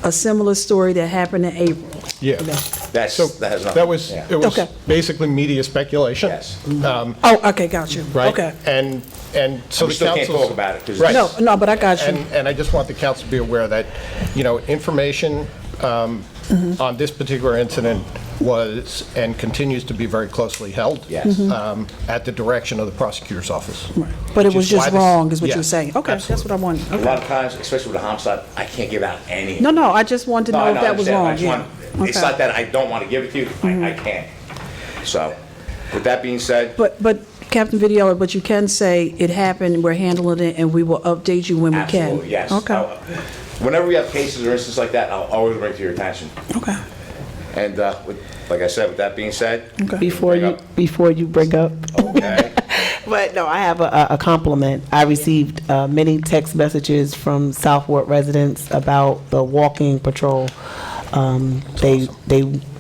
a similar story that happened in April. Yeah. That has nothing. That was, Yeah. it was Okay. basically media speculation. Yes. Oh, okay, got you. Right? Okay. And so We the still can't council's... talk about it, 'cause Right. No, but I got you. And I just want the council to be aware that, information on this particular incident was and continues to be very closely held. Yes. At the direction of the prosecutor's office. But it was Which is why just this- wrong, is what you're yes, saying. Okay, that's absolutely. what I wanted. A Okay. lot of times, especially with a homicide, I can't give out any. No, I just wanted to know I if that was understand. I wrong, just yeah. want- It's Okay. not that I don't want to give it to you, I can't. So, with that being said, But Captain Vidiello, but you can say it happened, we're handling it, and we will update you when we can. absolutely, yes. Okay, Whenever we have cases or instances like that, I'll always bring it to your attention. okay. And like I said, with that being said, Before you bring up. okay, But no, I have a compliment. I received many text messages from Southwark residents about the walking patrol. They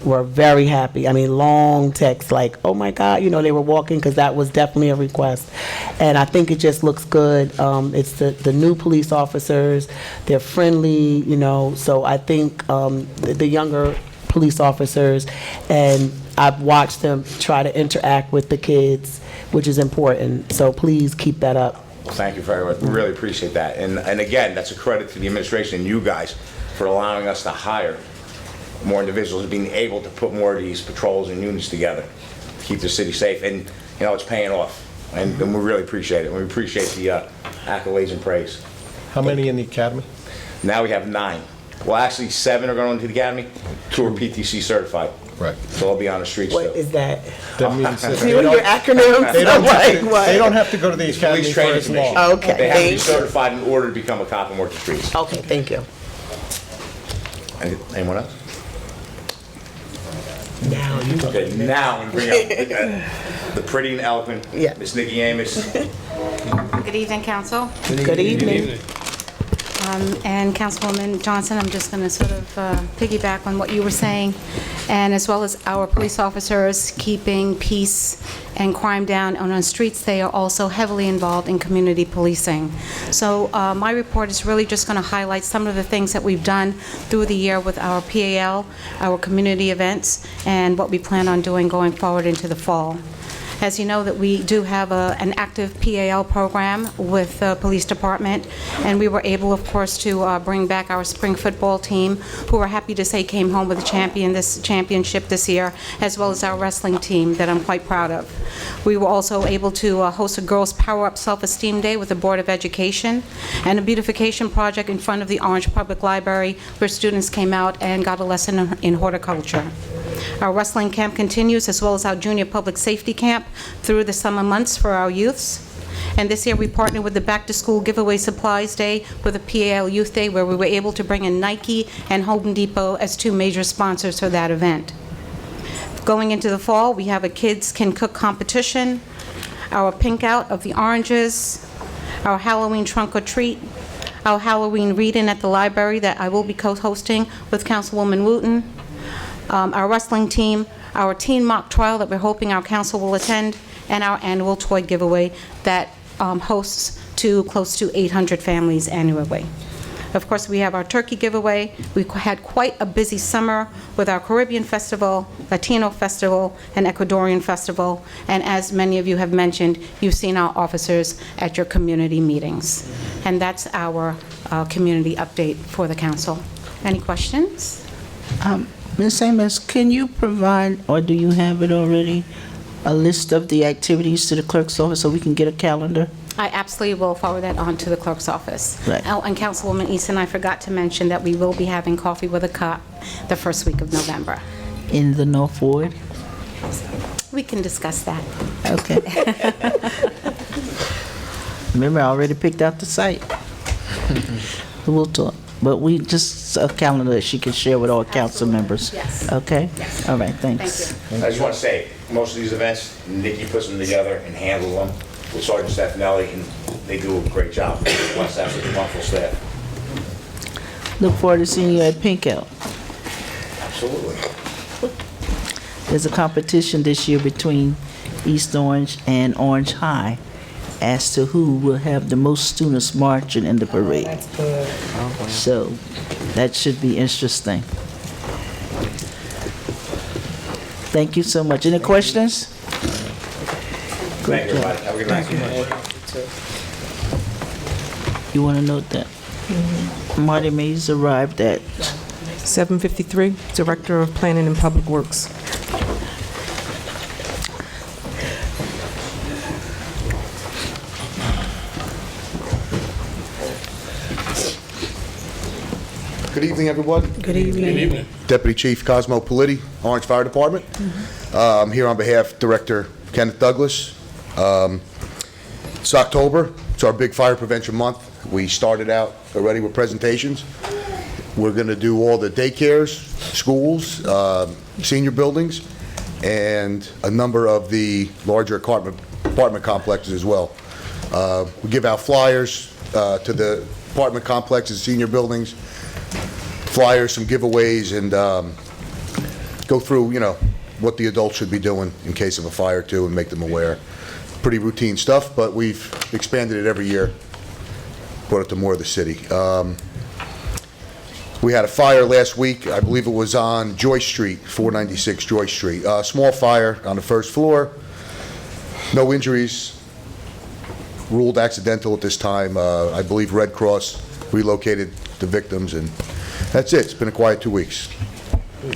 were very happy. I mean, long texts like, "Oh my God," they were walking, because that was definitely a request. And I think it just looks good. It's the new police officers. They're friendly, So I think the younger police officers, and I've watched them try to interact with the kids, which is important. So please keep that up. thank you very much. We really appreciate that. And again, that's a credit to the administration and you guys for allowing us to hire more individuals and being able to put more of these patrols and units together to keep the city safe. And, it's paying off. And we really appreciate it. We appreciate the accolades and praise. How many in the academy? Now we have 9. Well, actually, 7 are going into the academy. 2 are PTC certified. Right. So they'll be on the streets What still. is that? That means that See what your acronyms? they don't Like, have what? to, they don't have to go to the It's academy Police for Training as Commission. long. Okay, They have to be thank you. certified in order to become a cop and work the streets. Okay, thank you. Anyone else? Now you go. Okay, now I'm going to bring up the pretty and eloquent Yeah. Miss Nikki Amos. Good evening, Council. Good evening. And Councilwoman Johnson, I'm just going to sort of piggyback on what you were saying, and as well as our police officers keeping peace and crime down on our streets, they are also heavily involved in community policing. So my report is really just going to highlight some of the things that we've done through the year with our PAL, our community events, and what we plan on doing going forward into the fall. As you know, that we do have an active PAL program with the police department, and we were able, of course, to bring back our spring football team, who we're happy to say came home with a championship this year, as well as our wrestling team that I'm quite proud of. We were also able to host a Girls Power Up Self-Esteem Day with the Board of Education, and a beautification project in front of the Orange Public Library, where students came out and got a lesson in horticulture. Our wrestling camp continues, as well as our junior public safety camp through the summer months for our youths. And this year, we partnered with the Back to School Giveaway Supplies Day with a PAL Youth Day, where we were able to bring in Nike and Home Depot as two major sponsors for that event. Going into the fall, we have a Kids Can Cook competition, our pink out of the oranges, our Halloween trunk or treat, our Halloween read-in at the library that I will be co-hosting with Councilwoman Wooten, our wrestling team, our teen mock trial that we're hoping our council will attend, and our annual toy giveaway that hosts to close to 800 families annually. Of course, we have our turkey giveaway. We had quite a busy summer with our Caribbean Festival, Latino Festival, and Ecuadorian Festival. And as many of you have mentioned, you've seen our officers at your community meetings. And that's our community update for the council. Any questions? Ms. Amos, can you provide, or do you have it already, a list of the activities to the clerk's office so we can get a calendar? I absolutely will forward that on to the clerk's office. Right. Oh, and Councilwoman Easton, I forgot to mention that we will be having Coffee with a Cop the first week of November. In the North Ward? We can discuss that. Okay. Remember, I already picked out the site. We'll talk. But we just, a calendar that she can share with all council members. Yes. Okay? Yes. All right, thanks. Thank I just want to say, most of these events, Nikki puts them together and handles them with Sergeant Stefanelli, and they do a great job. Plus, that's a wonderful staff. Look forward to seeing you at Pink Out. Absolutely. There's a competition this year between East Orange and Orange High as to who will have the most students marching in the parade. That's good. So that should be interesting. Thank you so much. Any questions? Thank you, everybody. Have a good night. You want to note that? Marty Mays arrived at 7:53, Director of Planning and Public Works. Good evening, everyone. Good evening. Good evening. Deputy Chief Cosmo Politi, Orange Fire Department. I'm here on behalf of Director Kenneth Douglas. It's October. It's our big fire prevention month. We started out already with presentations. We're going to do all the daycares, schools, senior buildings, and a number of the larger apartment complexes as well. We give out flyers to the apartment complexes, senior buildings, flyers, some giveaways, and go through, what the adults should be doing in case of a fire too, and make them aware. Pretty routine stuff, but we've expanded it every year, brought it to more of the city. We had a fire last week, I believe it was on Joyce Street, 496 Joyce Street. Small fire on the first floor, no injuries, ruled accidental at this time. I believe Red Cross relocated the victims, and that's it. It's been a quiet 2 weeks.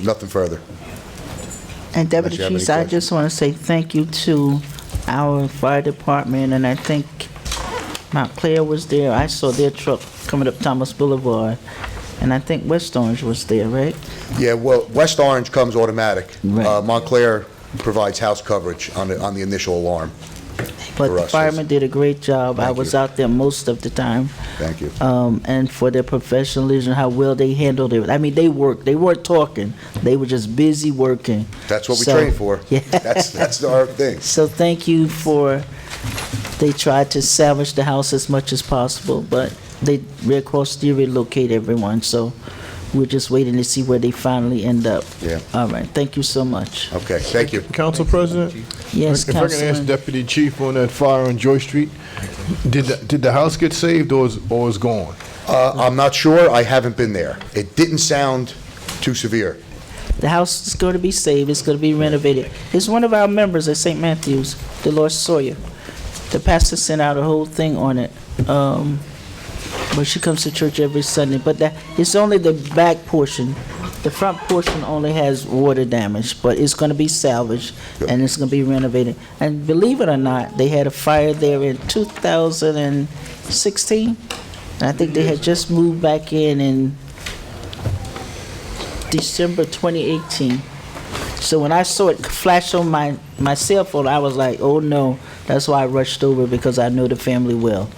Nothing further. And Deputy Unless you have any Chief, I just want to say thank you to our fire department, and I think Montclair was there. I saw their truck coming up Thomas Boulevard, and I think West Orange was there, right? Yeah, well, West Orange comes automatic. Right. Montclair provides house coverage on the initial alarm. But For the us, firemen did a great job. I Thank was you. out there most of the time. Thank you. And for their professionalism, how well they handled it. I mean, they worked. They weren't talking. They were just busy working. That's what we So, train for. Yeah. That's our thing. So thank you for, they tried to salvage the house as much as possible, but Red Cross did relocate everyone, so we're just waiting to see where they finally end up. Yeah. All right, thank you so much. Okay, thank you. Council President? Yes, If I can ask Councilman. Deputy Chief on that fire on Joy Street, did the house get saved or is gone? I'm not sure. I haven't been there. It didn't sound too severe. The house is going to be saved, it's going to be renovated. It's one of our members at St. Matthew's, Dolores Sawyer. The pastor sent out a whole thing on it. But she comes to church every Sunday. But it's only the back portion. The front portion only has water damage, but it's going to be salvaged and it's going to be renovated. And believe it or not, they had a fire there in 2016. And I think they had just moved back in December 2018. So when I saw it flash on my cell phone, I was like, oh no. That's why I rushed over, because I know the family well.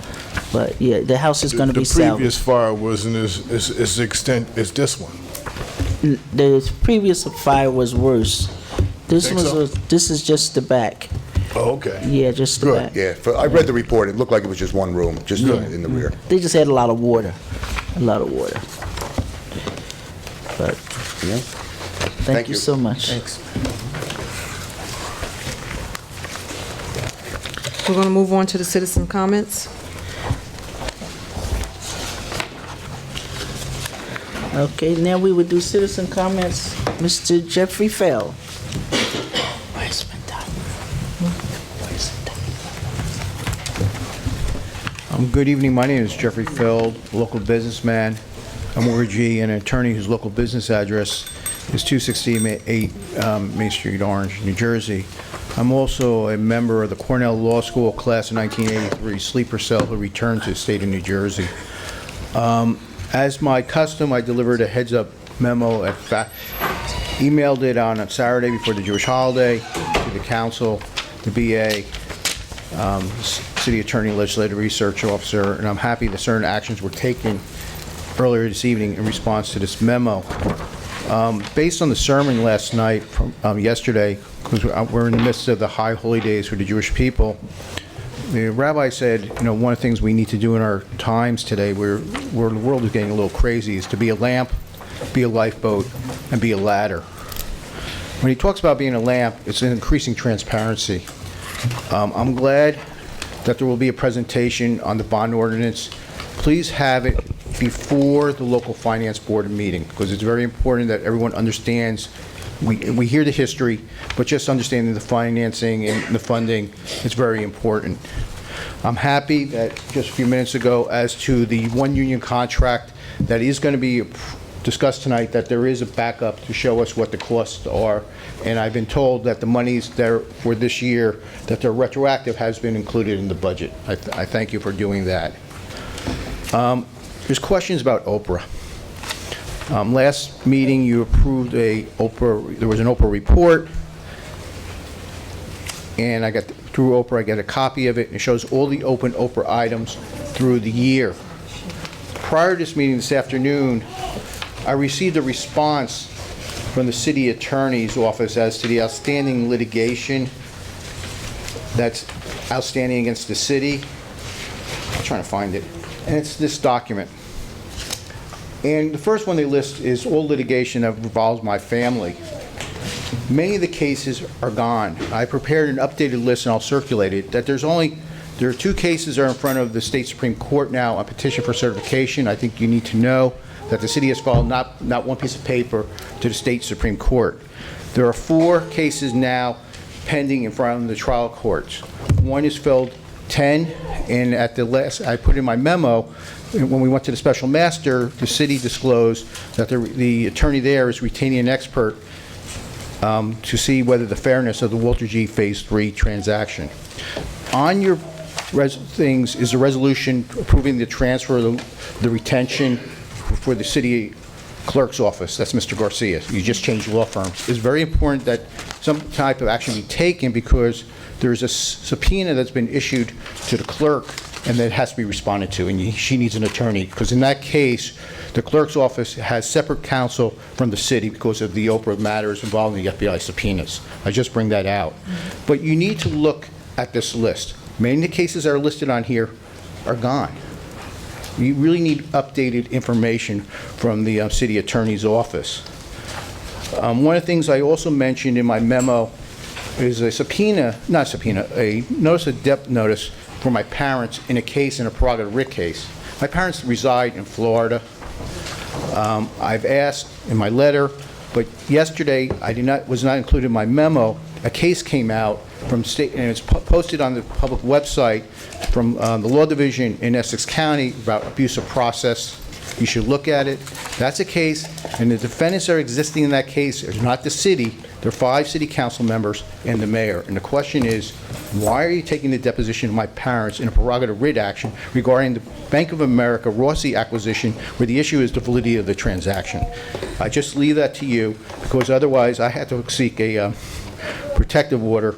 But yeah, the house is going to be The previous salvaged. fire wasn't as extent as this one. The previous fire was worse. This Think so? this is just the back. Oh, okay. Yeah, just the Good. back. Yeah, I read the report. It looked like it was just one room, just in the rear. They just had a lot of water. A lot of water. But Yeah. thank you so much. Thanks. We're going to move on to the citizen comments. Okay, now we would do citizen comments. Mr. Jeffrey Fell. Good evening. My name is Jeffrey Feld, local businessman. I'm mortgagee and an attorney whose local business address is 268 Main Street, Orange, New Jersey. I'm also a member of the Cornell Law School class of 1983 sleeper cell who returned to the state of New Jersey. As my custom, I delivered a heads-up memo, emailed it on a Saturday before the Jewish holiday to the council, the BA, city attorney, legislative research officer, and I'm happy that certain actions were taken earlier this evening in response to this memo. Based on the sermon last night, from yesterday, because we're in the midst of the high holy days for the Jewish people, the rabbi said, one of the things we need to do in our times today, where the world is getting a little crazy, is to be a lamp, be a lifeboat, and be a ladder. When he talks about being a lamp, it's an increasing transparency. I'm glad that there will be a presentation on the bond ordinance. Please have it before the local finance board meeting, because it's very important that everyone understands. We hear the history, but just understanding the financing and the funding is very important. I'm happy that just a few minutes ago, as to the one union contract that is going to be discussed tonight, that there is a backup to show us what the costs are. And I've been told that the monies there for this year, that they're retroactive, has been included in the budget. I thank you for doing that. There's questions about Oprah. Last meeting, you approved there was an Oprah report, and through Oprah, I got a copy of it, and it shows all the open Oprah items through the year. Prior to this meeting this afternoon, I received a response from the city attorney's office as to the outstanding litigation that's outstanding against the city. I'm trying to find it. And it's this document. And the first one they list is all litigation that involves my family. Many of the cases are gone. I prepared an updated list, and I'll circulate it, that there are 2 cases that are in front of the state Supreme Court now on petition for certification. I think you need to know that the city has filed not one piece of paper to the state Supreme Court. There are 4 cases now pending in front of the trial courts. One is filed 10, and at the last, I put in my memo, when we went to the special master, the city disclosed that the attorney there is retaining an expert to see whether the fairness of the Walter G. Phase 3 transaction. On your things is a resolution approving the transfer of the retention for the city clerk's office. That's Mr. Garcia. You just changed law firms. It's very important that some type of action be taken, because there's a subpoena that's been issued to the clerk, and that has to be responded to, and she needs an attorney, because in that case, the clerk's office has separate counsel from the city because of the Oprah matters involving the FBI subpoenas. I just bring that out. But you need to look at this list. Many of the cases that are listed on here are gone. You really need updated information from the city attorney's office. One of the things I also mentioned in my memo is a notice of depth notice for my parents in a prerogative writ case. My parents reside in Florida. I've asked in my letter But yesterday, was not included in my memo, a case came out from state, and it's posted on the public website from the Law Division in Essex County about abuse of process. You should look at it. That's a case, and the defendants that are existing in that case are not the city. They're 5 city council members and the mayor. And the question is, why are you taking the deposition of my parents in a prerogative writ action regarding the Bank of America Rossi acquisition, where the issue is the validity of the transaction? I just leave that to you, because otherwise I had to seek a protective order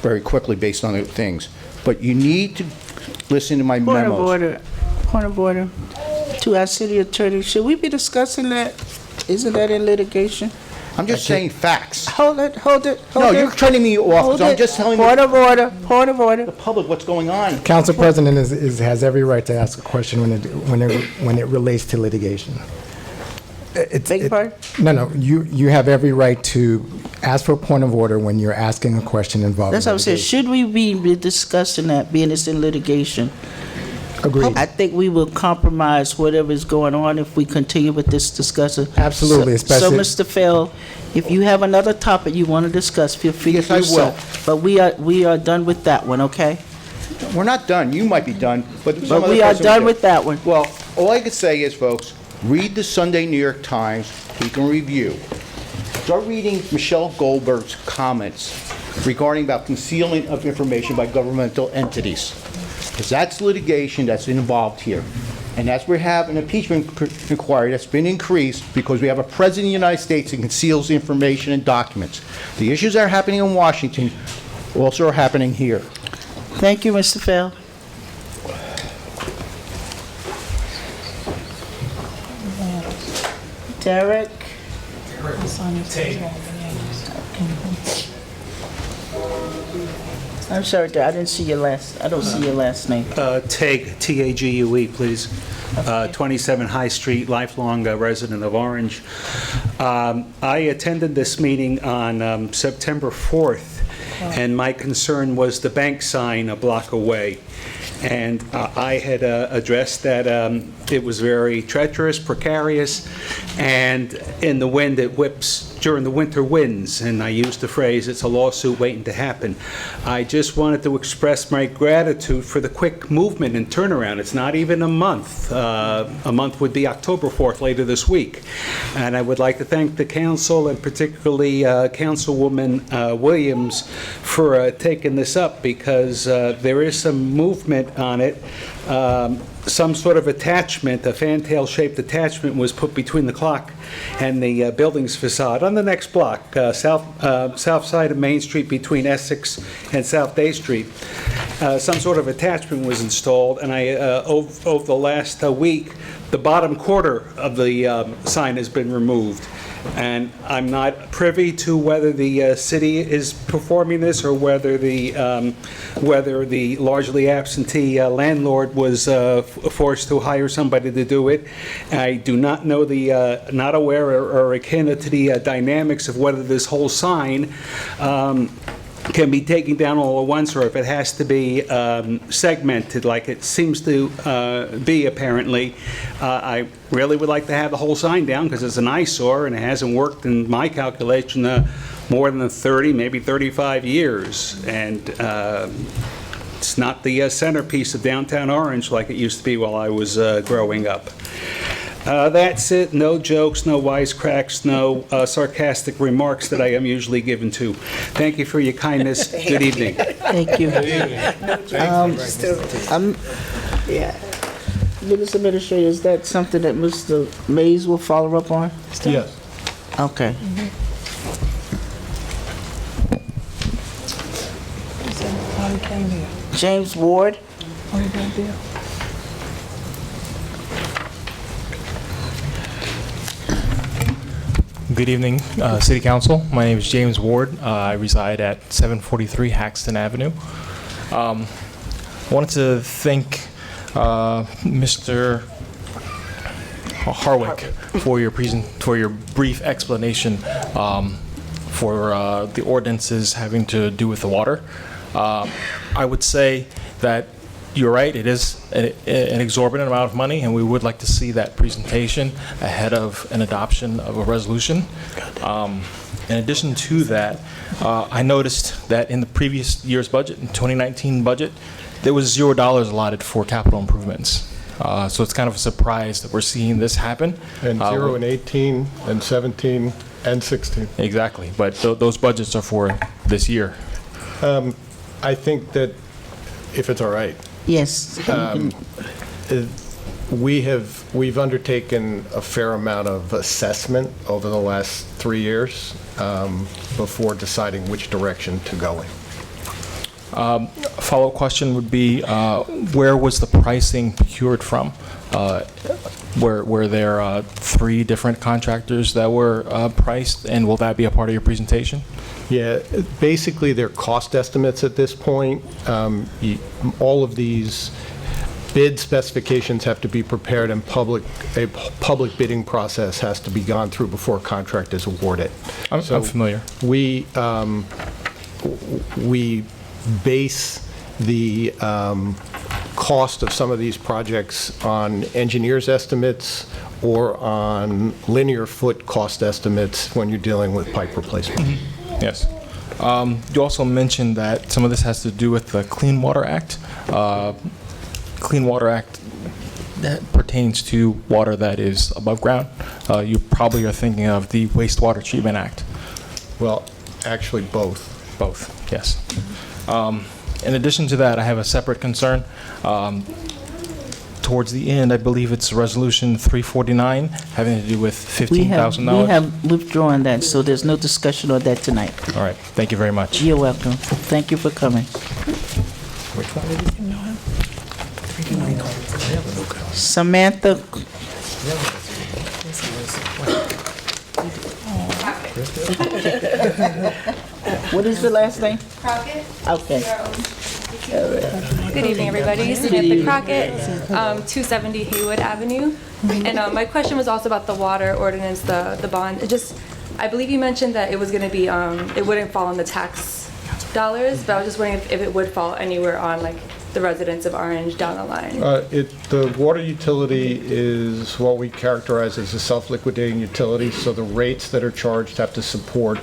very quickly based on the things. But you need to listen to my memos. Point of order. To our city attorney, should we be discussing that? Isn't that in litigation? I'm just saying facts. Hold it. No, you're turning me off, so I'm just telling Point the of order. public what's going on. Council President has every right to ask a question when it relates to litigation. Beg your pardon? No, you have every right to ask for a point of order when you're asking a question involving That's what I'm saying. litigation. Should we be discussing that, being it's in litigation? Agreed. I think we will compromise whatever is going on if we continue with this discussion. Absolutely, So, especially- Mr. Fell, if you have another topic you want to discuss, feel free to Yes, do I so. will. But we are done with that one, okay? We're not done. You might be done, but some But other we are person done will. with that one. Well, all I could say is, folks, read the Sunday New York Times. You can review. Start reading Michelle Goldberg's comments regarding about concealment of information by governmental entities. Because that's litigation that's involved here. And that's where we have an impeachment inquiry that's been increased because we have a president of the United States that conceals information and documents. The issues that are happening in Washington also are happening here. Thank you, Mr. Fell. Derek? I'm sorry, I didn't see your I don't see your last name. Tague, T-A-G-U-E, please. 27 High Street, lifelong resident of Orange. I attended this meeting on September 4th, and my concern was the bank sign a block away. And I had addressed that it was very treacherous, precarious, and in the wind it whips during the winter winds, and I used the phrase, it's a lawsuit waiting to happen. I just wanted to express my gratitude for the quick movement and turnaround. It's not even a month. A month would be October 4th, later this week. And I would like to thank the council, and particularly Councilwoman Williams, for taking this up, because there is some movement on it. Some sort of attachment, a fantail-shaped attachment, was put between the clock and the building's facade on the next block, south side of Main Street between Essex and South Day Street. Some sort of attachment was installed, and over the last week, the bottom quarter of the sign has been removed. And I'm not privy to whether the city is performing this, or whether the largely absentee landlord was forced to hire somebody to do it. I do not know not aware or akin to the dynamics of whether this whole sign can be taken down all at once, or if it has to be segmented like it seems to be apparently. I really would like to have the whole sign down, because it's an eyesore and it hasn't worked in my calculation more than 30, maybe 35 years. And it's not the centerpiece of downtown Orange like it used to be while I was growing up. That's it. No jokes, no wisecracks, no sarcastic remarks that I am usually given to. Thank you for your kindness. Good evening. Thank you. Business Administrator, is that something that Mr. Mays will follow up on? Yes. Okay. James Ward? Good evening, City Council. My name is James Ward. I reside at 743 Haxton Avenue. I wanted to thank Mr. Harwick for your brief explanation for the ordinances having to do with the water. I would say that you're right, it is an exorbitant amount of money, and we would like to see that presentation ahead of an adoption of a resolution. In addition to that, I noticed that in the previous year's budget, in 2019 budget, there was $0 allotted for capital improvements. So it's kind of a surprise that we're seeing this happen. And 0 in 18, and 17, and 16. Exactly, but those budgets are for this year. I think that, if it's all right, Yes. we've undertaken a fair amount of assessment over the last 3 years before deciding which direction to go in. Follow-up question would be, where was the pricing procured from? Were there 3 different contractors that were priced, and will that be a part of your presentation? Yeah, basically, they're cost estimates at this point. All of these bid specifications have to be prepared, and a public bidding process has to be gone through before a contract is awarded. I'm familiar. We base the cost of some of these projects on engineers' estimates or on linear foot cost estimates when you're dealing with pipe replacement. Yes. You also mentioned that some of this has to do with the Clean Water Act. Clean Water Act that pertains to water that is above ground. You probably are thinking of the Wastewater Treatment Act. Well, actually, both. Both, yes. In addition to that, I have a separate concern. Towards the end, I believe it's Resolution 349, having to do with $15,000. We have withdrawn that, so there's no discussion on that tonight. All right, thank you very much. You're welcome. Thank you for coming. Samantha. What is the last name? Crockett. Okay. Good evening, everybody. Samantha Crockett, 270 Haywood Avenue. And my question was also about the water ordinance, the bond. I believe you mentioned that it was going to be, it wouldn't fall on the tax dollars, but I was just wondering if it would fall anywhere on like the residents of Orange down the line. The water utility is what we characterize as a self-liquidating utility, so the rates that are charged have to support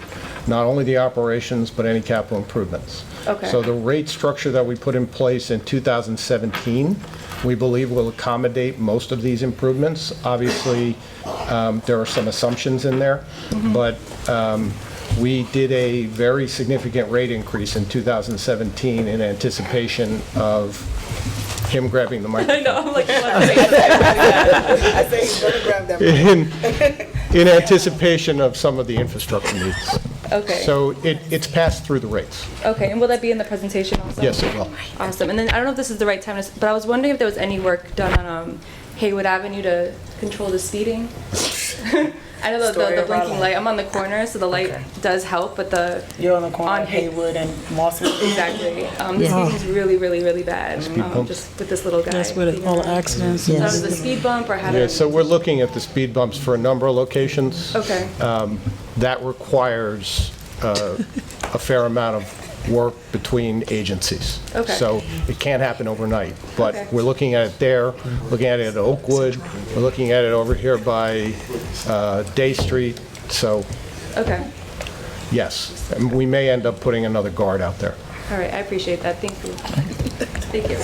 not only the operations, but any capital improvements. Okay. So the rate structure that we put in place in 2017, we believe will accommodate most of these improvements. Obviously, there are some assumptions in there, but we did a very significant rate increase in 2017 in anticipation of him grabbing the microphone. I know, I'm like, In anticipation of some of the infrastructure needs. Okay. So it's passed through the rates. Okay, and will that be in the presentation also? Yes, it will. Awesome. And then I don't know if this is the right time, but I was wondering if there was any work done on Haywood Avenue to control the speeding. I know the blinking light. I'm on the corner, so the light does help, but You're on the corner of Haywood and Mosswood. Exactly. The speeding's really, really, really bad. Just with this little guy. That's where all the accidents. So is the speed bump or how to? Yeah, so we're looking at the speed bumps for a number of locations. Okay. That requires a fair amount of work between agencies. Okay. So it can't happen overnight, but Okay. we're looking at it there, looking at it at Oakwood, we're looking at it over here by Day Street, so Okay. yes. And we may end up putting another guard out there. All right. I appreciate that. Thank you. Thank you.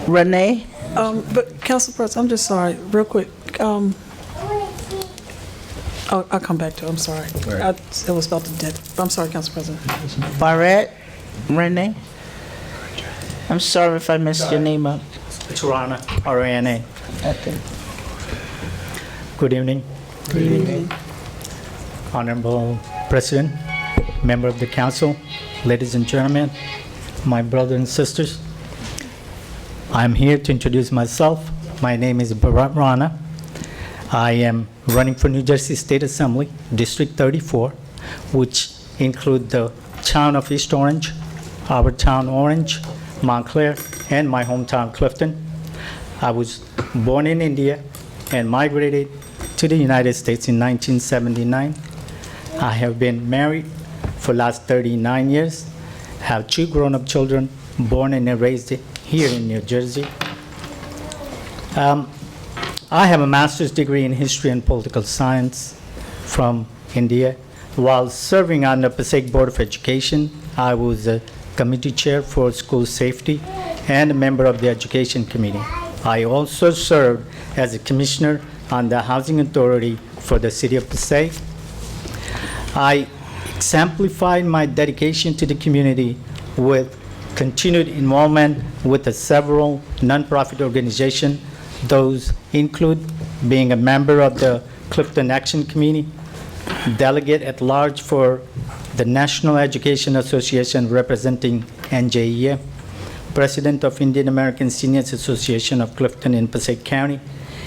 Renee? But Council President, I'm just sorry, real quick. I'll come back to it, I'm sorry. I was about to dead. I'm sorry, Council President. Barrett? Renee? I'm sorry if I messed your name up. It's Rana, R-A-N-A. Okay. Good evening. Good evening. Honorable President, member of the council, ladies and gentlemen, my brothers and sisters. I'm here to introduce myself. My name is Bharat Rana. I am running for New Jersey State Assembly, District 34, which include the town of East Orange, our town Orange, Montclair, and my hometown Clifton. I was born in India and migrated to the United States in 1979. I have been married for last 39 years, have 2 grown-up children born and raised here in New Jersey. I have a master's degree in history and political science from India. While serving on the Passaic Board of Education, I was a committee chair for school safety and a member of the Education Committee. I also served as a commissioner on the Housing Authority for the City of Passaic. I exemplified my dedication to the community with continued involvement with several nonprofit organizations. Those include being a member of the Clifton Action Committee, delegate at large for the National Education Association representing NJEA, president of Indian American Seniors Association of Clifton in Passaic County,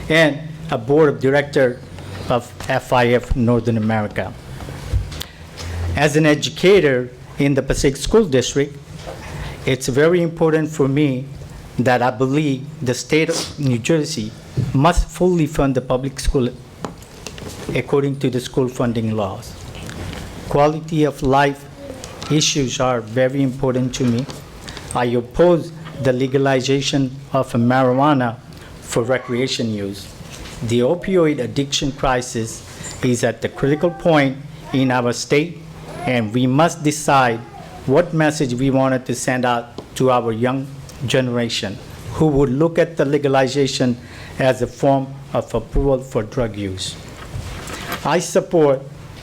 and a board of director of FIF Northern America. As an educator in the Passaic School District, it's very important for me that I believe the state of New Jersey must fully fund the public school according to the school funding laws. Quality of life issues are very important to me. I oppose the legalization of marijuana for recreation use. The opioid addiction crisis is at the critical point in our state, and we must decide what message we wanted to send out to our young generation who would look at the legalization as a form of approval for drug use. I support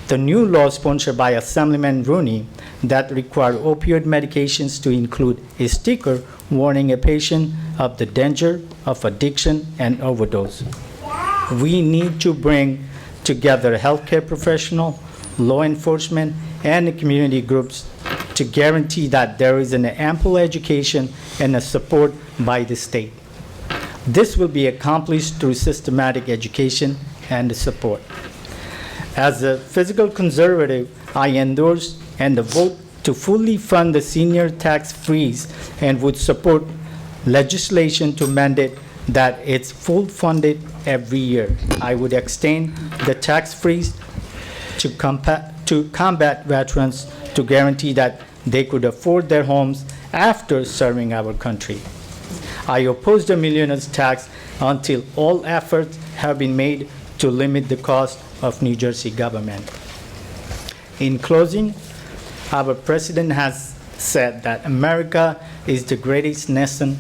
the new law sponsored by Assemblyman Rooney that require opioid medications to include a sticker warning a patient of the danger of addiction and overdose. We need to bring together healthcare professionals, law enforcement, and the community groups to guarantee that there is an ample education and a support by the state. This will be accomplished through systematic education and support. As a fiscal conservative, I endorse and vote to fully fund the senior tax freeze and would support legislation to mandate that it's full funded every year. I would extend the tax freeze to combat veterans to guarantee that they could afford their homes after serving our country. I oppose the millionaire's tax until all efforts have been made to limit the cost of New Jersey government. In closing, our president has said that America is the greatest nation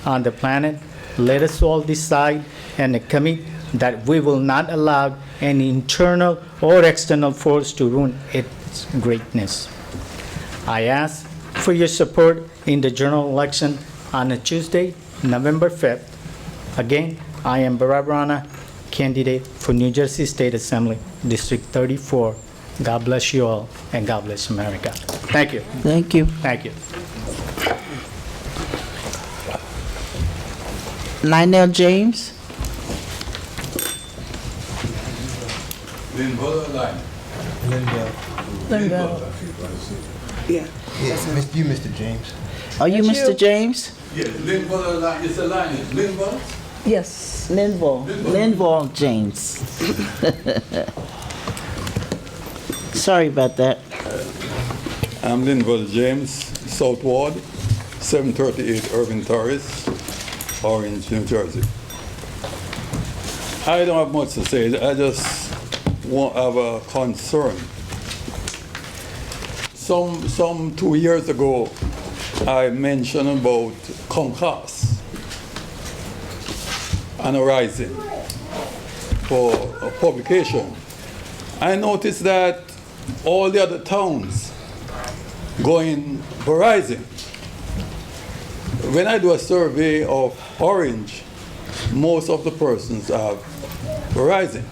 on the planet. Let us all decide and commit that we will not allow any internal or external force to ruin its greatness. I ask for your support in the general election on a Tuesday, November 5th. Again, I am Barack Rana, candidate for New Jersey State Assembly, District 34. God bless you all, and God bless America. Thank you. Thank you. Thank you. Lionel James? Linda. Yeah. Yes, you, Mr. James. Are you That's Mr. you. James? Yes, Linville, it's a line, it's Linville. Yes. Linval James. Sorry about that. I'm Linville James, South Ward, 738 Irving Terrace, Orange, New Jersey. I don't have much to say. I just have a concern. Some 2 years ago, I mentioned about Concourse and Horizon for a publication. I noticed that all the other towns going Verizon. When I do a survey of Orange, most of the persons have Verizon.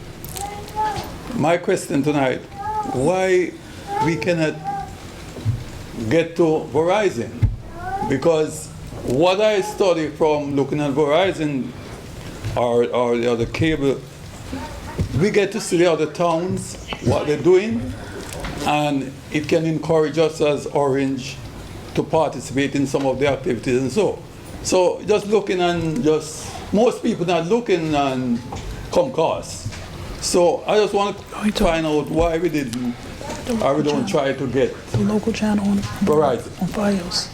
My question tonight, why we cannot get to Verizon? Because what I study from looking at Verizon or the other cable, we get to see the other towns, what they're doing, and it can encourage us as Orange to participate in some of the activities and so. So just looking and most people not looking on Concourse So I just want to find out why we didn't, or we don't try to get The local channel on Verizon. on Fios.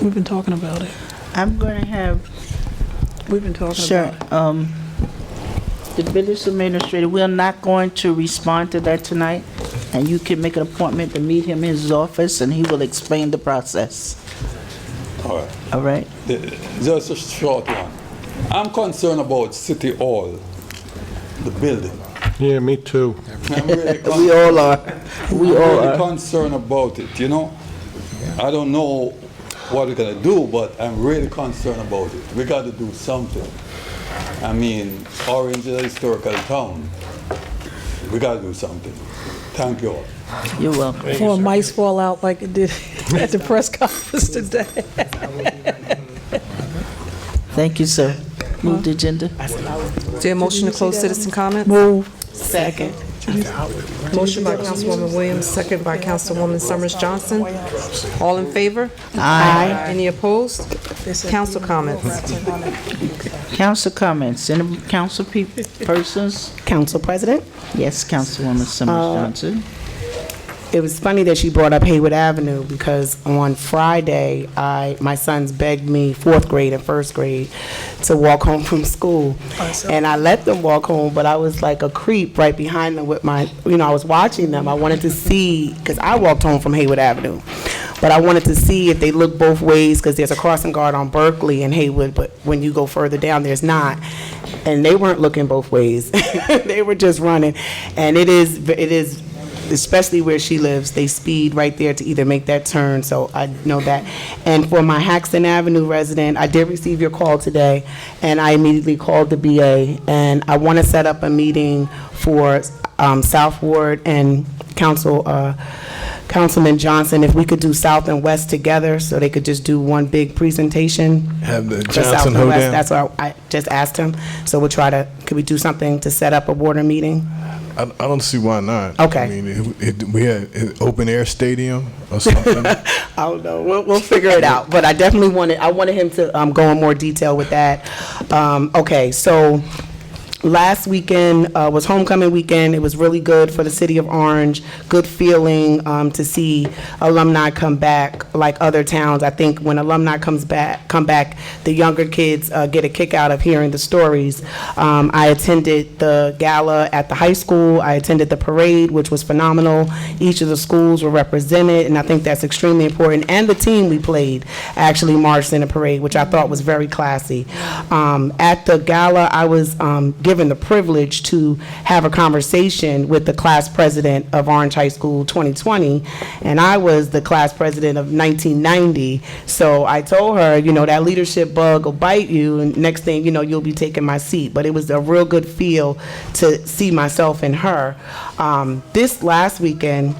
We've been talking about it. I'm going to have, We've been talking sure, about it. the village administrator, we're not going to respond to that tonight, and you can make an appointment to meet him in his office, and he will explain the process. All right. All right? Just a short one. I'm concerned about City Hall, the building. Yeah, me too. I'm really We all are. We all really are. concerned about it, you know? I don't know what we're gonna do, but I'm really concerned about it. We gotta do something. I mean, Orange is a historical town. We gotta do something. Thank you all. You're welcome. Before mice fall out like it did at the press conference today. Thank you, sir. Move the agenda. Is there a motion to close citizen comments? Move. Second. Motion by Councilwoman Williams, second by Councilwoman Summers Johnson. All in favor? Aye. Any opposed? Council comments. Council comments. Any council persons? Council President? Yes, Councilwoman Summers Johnson. It was funny that she brought up Haywood Avenue because on Friday, my sons begged me, 4th grade and 1st grade, to walk home from school. And I let them walk home, but I was like a creep right behind them with my, I was watching them. I wanted to see, because I walked home from Haywood Avenue, but I wanted to see if they look both ways because there's a crossing guard on Berkeley and Haywood, but when you go further down, there's not. And they weren't looking both ways. They were just running. And it is, especially where she lives, they speed right there to either make that turn, so I know that. And for my Haxton Avenue resident, I did receive your call today, and I immediately called the BA, and I want to set up a meeting for South Ward and Councilman Johnson, if we could do South and West together, so they could just do one big presentation. Have the for South Johnson and West. hoedown? That's what I just asked him, so we'll try to, could we do something to set up a water meeting? I don't see why not. Okay. I mean, we had an open air stadium or something. I don't know. We'll figure it out. But I definitely wanted him to go in more detail with that. Okay, so last weekend was homecoming weekend. It was really good for the city of Orange. Good feeling to see alumni come back like other towns. I think when alumni come back, the younger kids get a kick out of hearing the stories. I attended the gala at the high school. I attended the parade, which was phenomenal. Each of the schools were represented, and I think that's extremely important. And the team we played actually marched in the parade, which I thought was very classy. At the gala, I was given the privilege to have a conversation with the class president of Orange High School 2020, and I was the class president of 1990. So I told her, that leadership bug will bite you, and next thing you know, you'll be taking my seat. But it was a real good feel to see myself in her. This last weekend,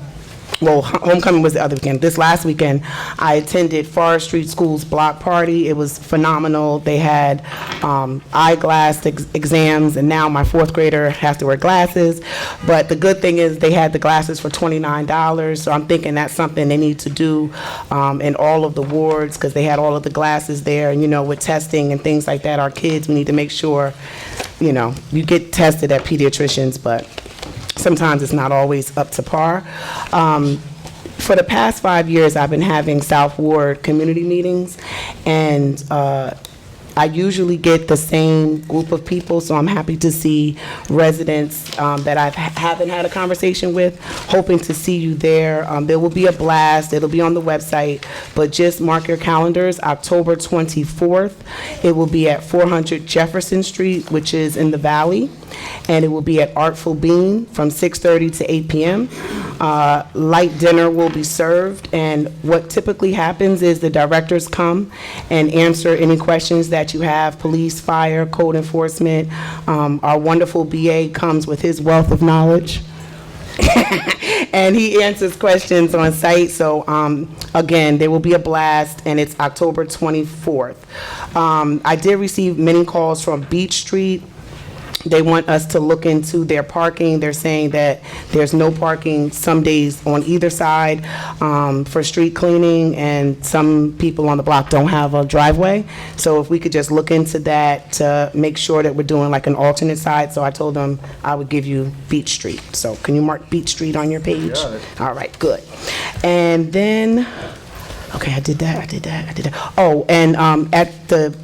well, homecoming was the other weekend. This last weekend, I attended Forest Street School's block party. It was phenomenal. They had eyeglass exams, and now my 4th grader has to wear glasses. But the good thing is they had the glasses for $29, so I'm thinking that's something they need to do in all of the wards, because they had all of the glasses there. And, with testing and things like that, our kids, we need to make sure, you get tested at pediatricians, but sometimes it's not always up to par. For the past 5 years, I've been having South Ward community meetings, and I usually get the same group of people, so I'm happy to see residents that I haven't had a conversation with, hoping to see you there. There will be a blast. It'll be on the website, but just mark your calendars, October 24th. It will be at 400 Jefferson Street, which is in the Valley, and it will be at Artful Bean from 6:30 to 8 p.m. Light dinner will be served, and what typically happens is the directors come and answer any questions that you have, police, fire, code enforcement. Our wonderful BA comes with his wealth of knowledge. And he answers questions on site. So again, there will be a blast, and it's October 24th. I did receive many calls from Beach Street, They want us to look into their parking. They're saying that there's no parking some days on either side for street cleaning, and some people on the block don't have a driveway. So if we could just look into that to make sure that we're doing like an alternate side. So I told them I would give you Beach Street. So can you mark Beach Street on your page? All right, good. And then, okay, I did that. Oh, and at the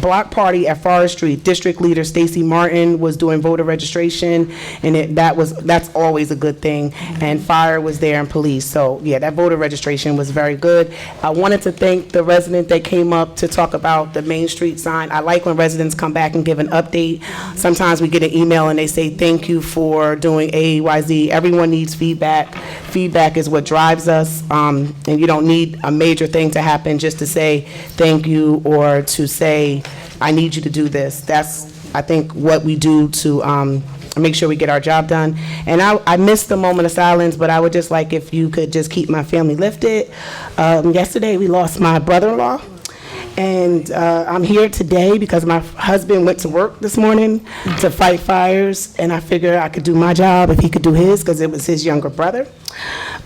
block party at Forest Street, District Leader Stacy Martin was doing voter registration, and that's always a good thing. And fire was there and police. So yeah, that voter registration was very good. I wanted to thank the resident that came up to talk about the Main Street sign. I like when residents come back and give an update. Sometimes we get an email and they say, thank you for doing A, Y, Z. Everyone needs feedback. Feedback is what drives us, and you don't need a major thing to happen just to say thank you or to say, I need you to do this. That's, I think, what we do to make sure we get our job done. And I missed the moment of silence, but I would just like if you could just keep my family lifted. Yesterday, we lost my brother-in-law. And I'm here today because my husband went to work this morning to fight fires, and I figured I could do my job if he could do his, because it was his younger brother.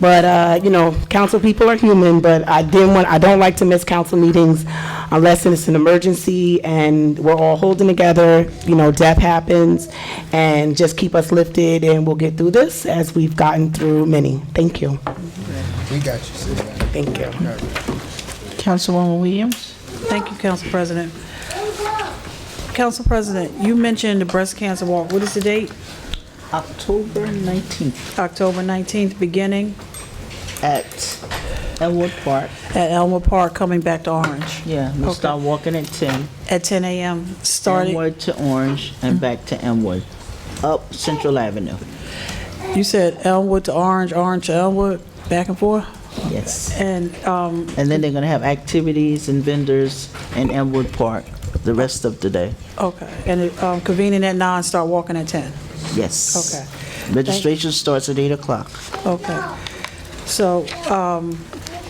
But, you know, council people are human, but I don't like to miss council meetings unless it's an emergency and we're all holding together, you know, death happens, and just keep us lifted and we'll get through this as we've gotten through many. Thank you. We got you, City Manager. Thank you. Councilwoman Williams? Thank you, Council President. Council President, you mentioned the breast cancer walk. What is the date? October 19th. October 19th, beginning? At Elmwood Park. At Elmwood Park, coming back to Orange. Yeah, we'll start walking at 10. At 10 a.m., starting? Elmwood to Orange and back to Elmwood, up Central Avenue. You said Elmwood to Orange, Orange to Elmwood, back and forth? Yes. And then they're going to have activities and vendors in Elmwood Park the rest of the day. Okay, and convening at 9, start walking at 10? Yes. Okay. Registration starts at 8 o'clock. Okay. So,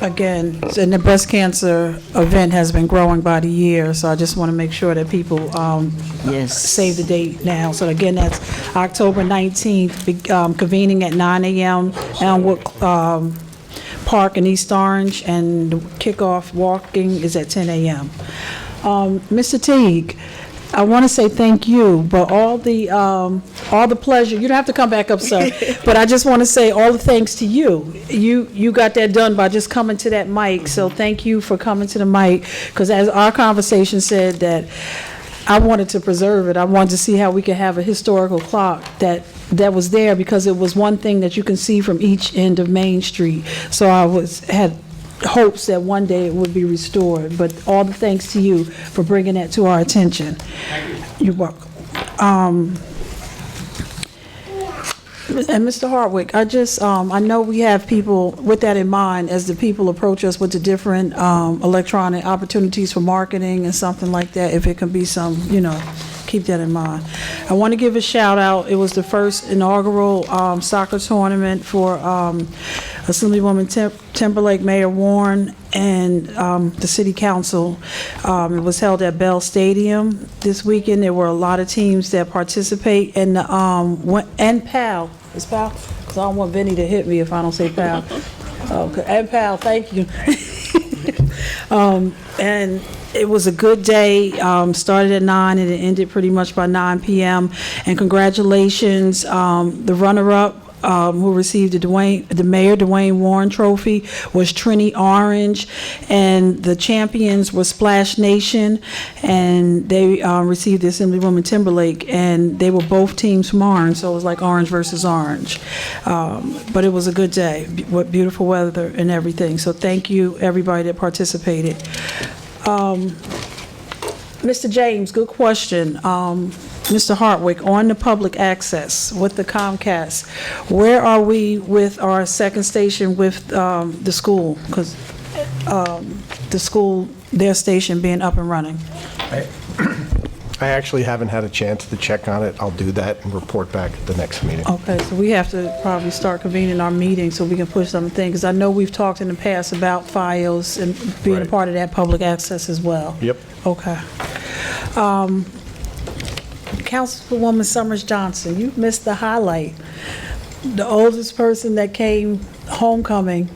again, and the breast cancer event has been growing by the year, so I just want to make sure that people save the date now. So again, that's October 19th, convening at 9 a.m. Elmwood Park in East Orange, and the kickoff walking is at 10 a.m. Mr. Teague, I want to say thank you, but all the pleasure, you don't have to come back up, sir, but I just want to say all the thanks to you. You got that done by just coming to that mic, so thank you for coming to the mic, because as our conversation said, that I wanted to preserve it. I wanted to see how we could have a historical clock that was there, because it was one thing that you can see from each end of Main Street. So I had hopes that one day it would be restored, but all the thanks to you for bringing that to our attention. You're welcome. And Mr. Hardwick, I know we have people with that in mind as the people approach us with the different electronic opportunities for marketing and something like that, if it can be some, keep that in mind. I want to give a shout out. It was the first inaugural soccer tournament for Assemblywoman Timberlake, Mayor Warren, and the City Council. It was held at Bell Stadium this weekend. There were a lot of teams that participate, and PAL. Is PAL? Because I don't want Vinny to hit me if I don't say PAL. Okay. And PAL, thank you. And it was a good day. Started at 9 and it ended pretty much by 9 p.m. And congratulations, the runner-up who received the Mayor Dwayne Warren Trophy was Trini Orange, and the champions were Splash Nation, and they received the Assemblywoman Timberlake, and they were both teams from Orange, so it was like Orange versus Orange. But it was a good day, with beautiful weather and everything. So thank you, everybody that participated. Mr. James, good question. Mr. Hartwick, on the public access with the Comcast, where are we with our second station with the school? Because the school, their station being up and running. I actually haven't had a chance to check on it. I'll do that and report back at the next meeting. Okay, so we have to probably start convening our meeting so we can push some things, because I know we've talked in the past about FiOS and being a part of that public access as well. Yep. Okay. Councilwoman Summers Johnson, you missed the highlight. The oldest person that came homecoming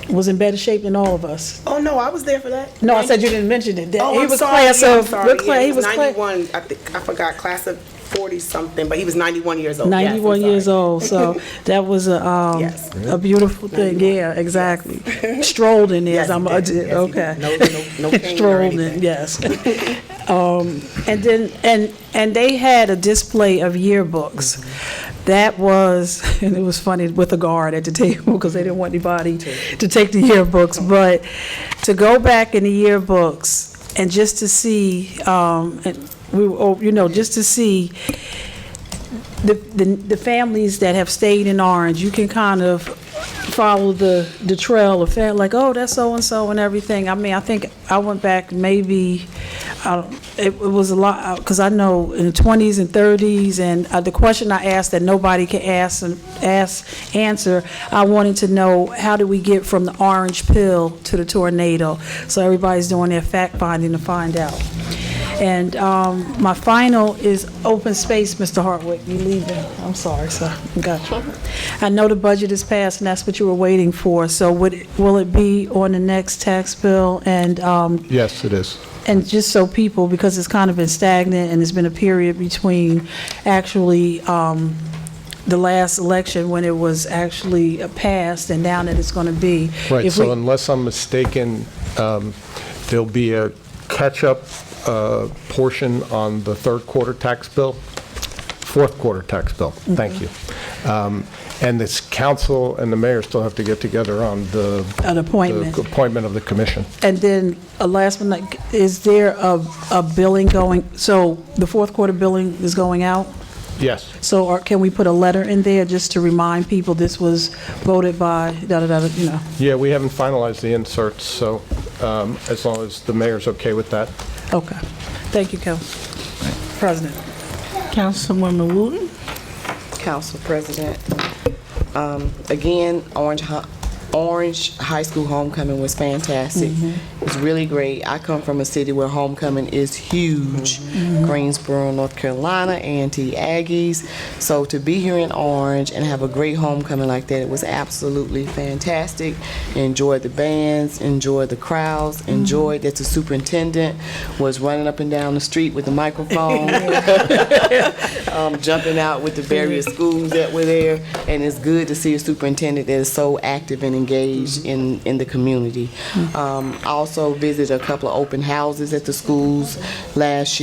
was in better shape than all of us. Oh, no, I was there for that. No, I said you didn't mention it. Oh, He I'm was sorry. class Yeah, I'm of, sorry. what class? Yeah, He he was was 91, I think, I forgot, class of 40-something, but he was 91 years old. Yes, I'm 91 sorry. years old, so that was a beautiful thing. Yeah, exactly. Strolled in there, Yes, he did. Yes, he okay. did. No cane or Strolled in, anything. yes. And then, and they had a display of yearbooks. That was, and it was funny, with a guard at the table, because they didn't want anybody to take the yearbooks. But to go back in the yearbooks and just to see, just to see the families that have stayed in Orange, you can kind of follow the trail of like, oh, that's so-and-so and everything. I mean, I think I went back maybe, it was a lot, because I know in the 20s and 30s, and the question I asked that nobody can answer, I wanted to know, how did we get from the orange pill to the tornado? So everybody's doing their fact-finding to find out. And my final is open space, Mr. Hartwick. You leaving? I'm sorry, sir. Gotcha. I know the budget is passed, and that's what you were waiting for. So will it be on the next tax bill? And Yes, it is. and just so people, because it's kind of been stagnant, and there's been a period between actually the last election when it was actually passed, and now that it's going to be. Right, If so we- unless I'm mistaken, there'll be a catch-up portion on the third quarter tax bill, fourth quarter tax bill. Thank you. And this council and the mayor still have to get together on the An appointment. the appointment of the commission. And then, last but not, is there a billing going, so the fourth quarter billing is going out? Yes. So can we put a letter in there just to remind people this was voted by, da-da-da, you know? Yeah, we haven't finalized the inserts, so as long as the mayor's okay with that. Okay. Thank you, Council President. Councilwoman Wooten? Council President. Again, Orange High School homecoming was fantastic. It was really great. I come from a city where homecoming is huge. Greensboro, North Carolina, A&T Aggies. So to be here in Orange and have a great homecoming like that, it was absolutely fantastic. Enjoyed the bands, enjoyed the crowds, enjoyed that the superintendent was running up and down the street with the microphone, jumping out with the various schools that were there. And it's good to see a superintendent that is so active and engaged in the community. I also visited a couple of open houses at the schools last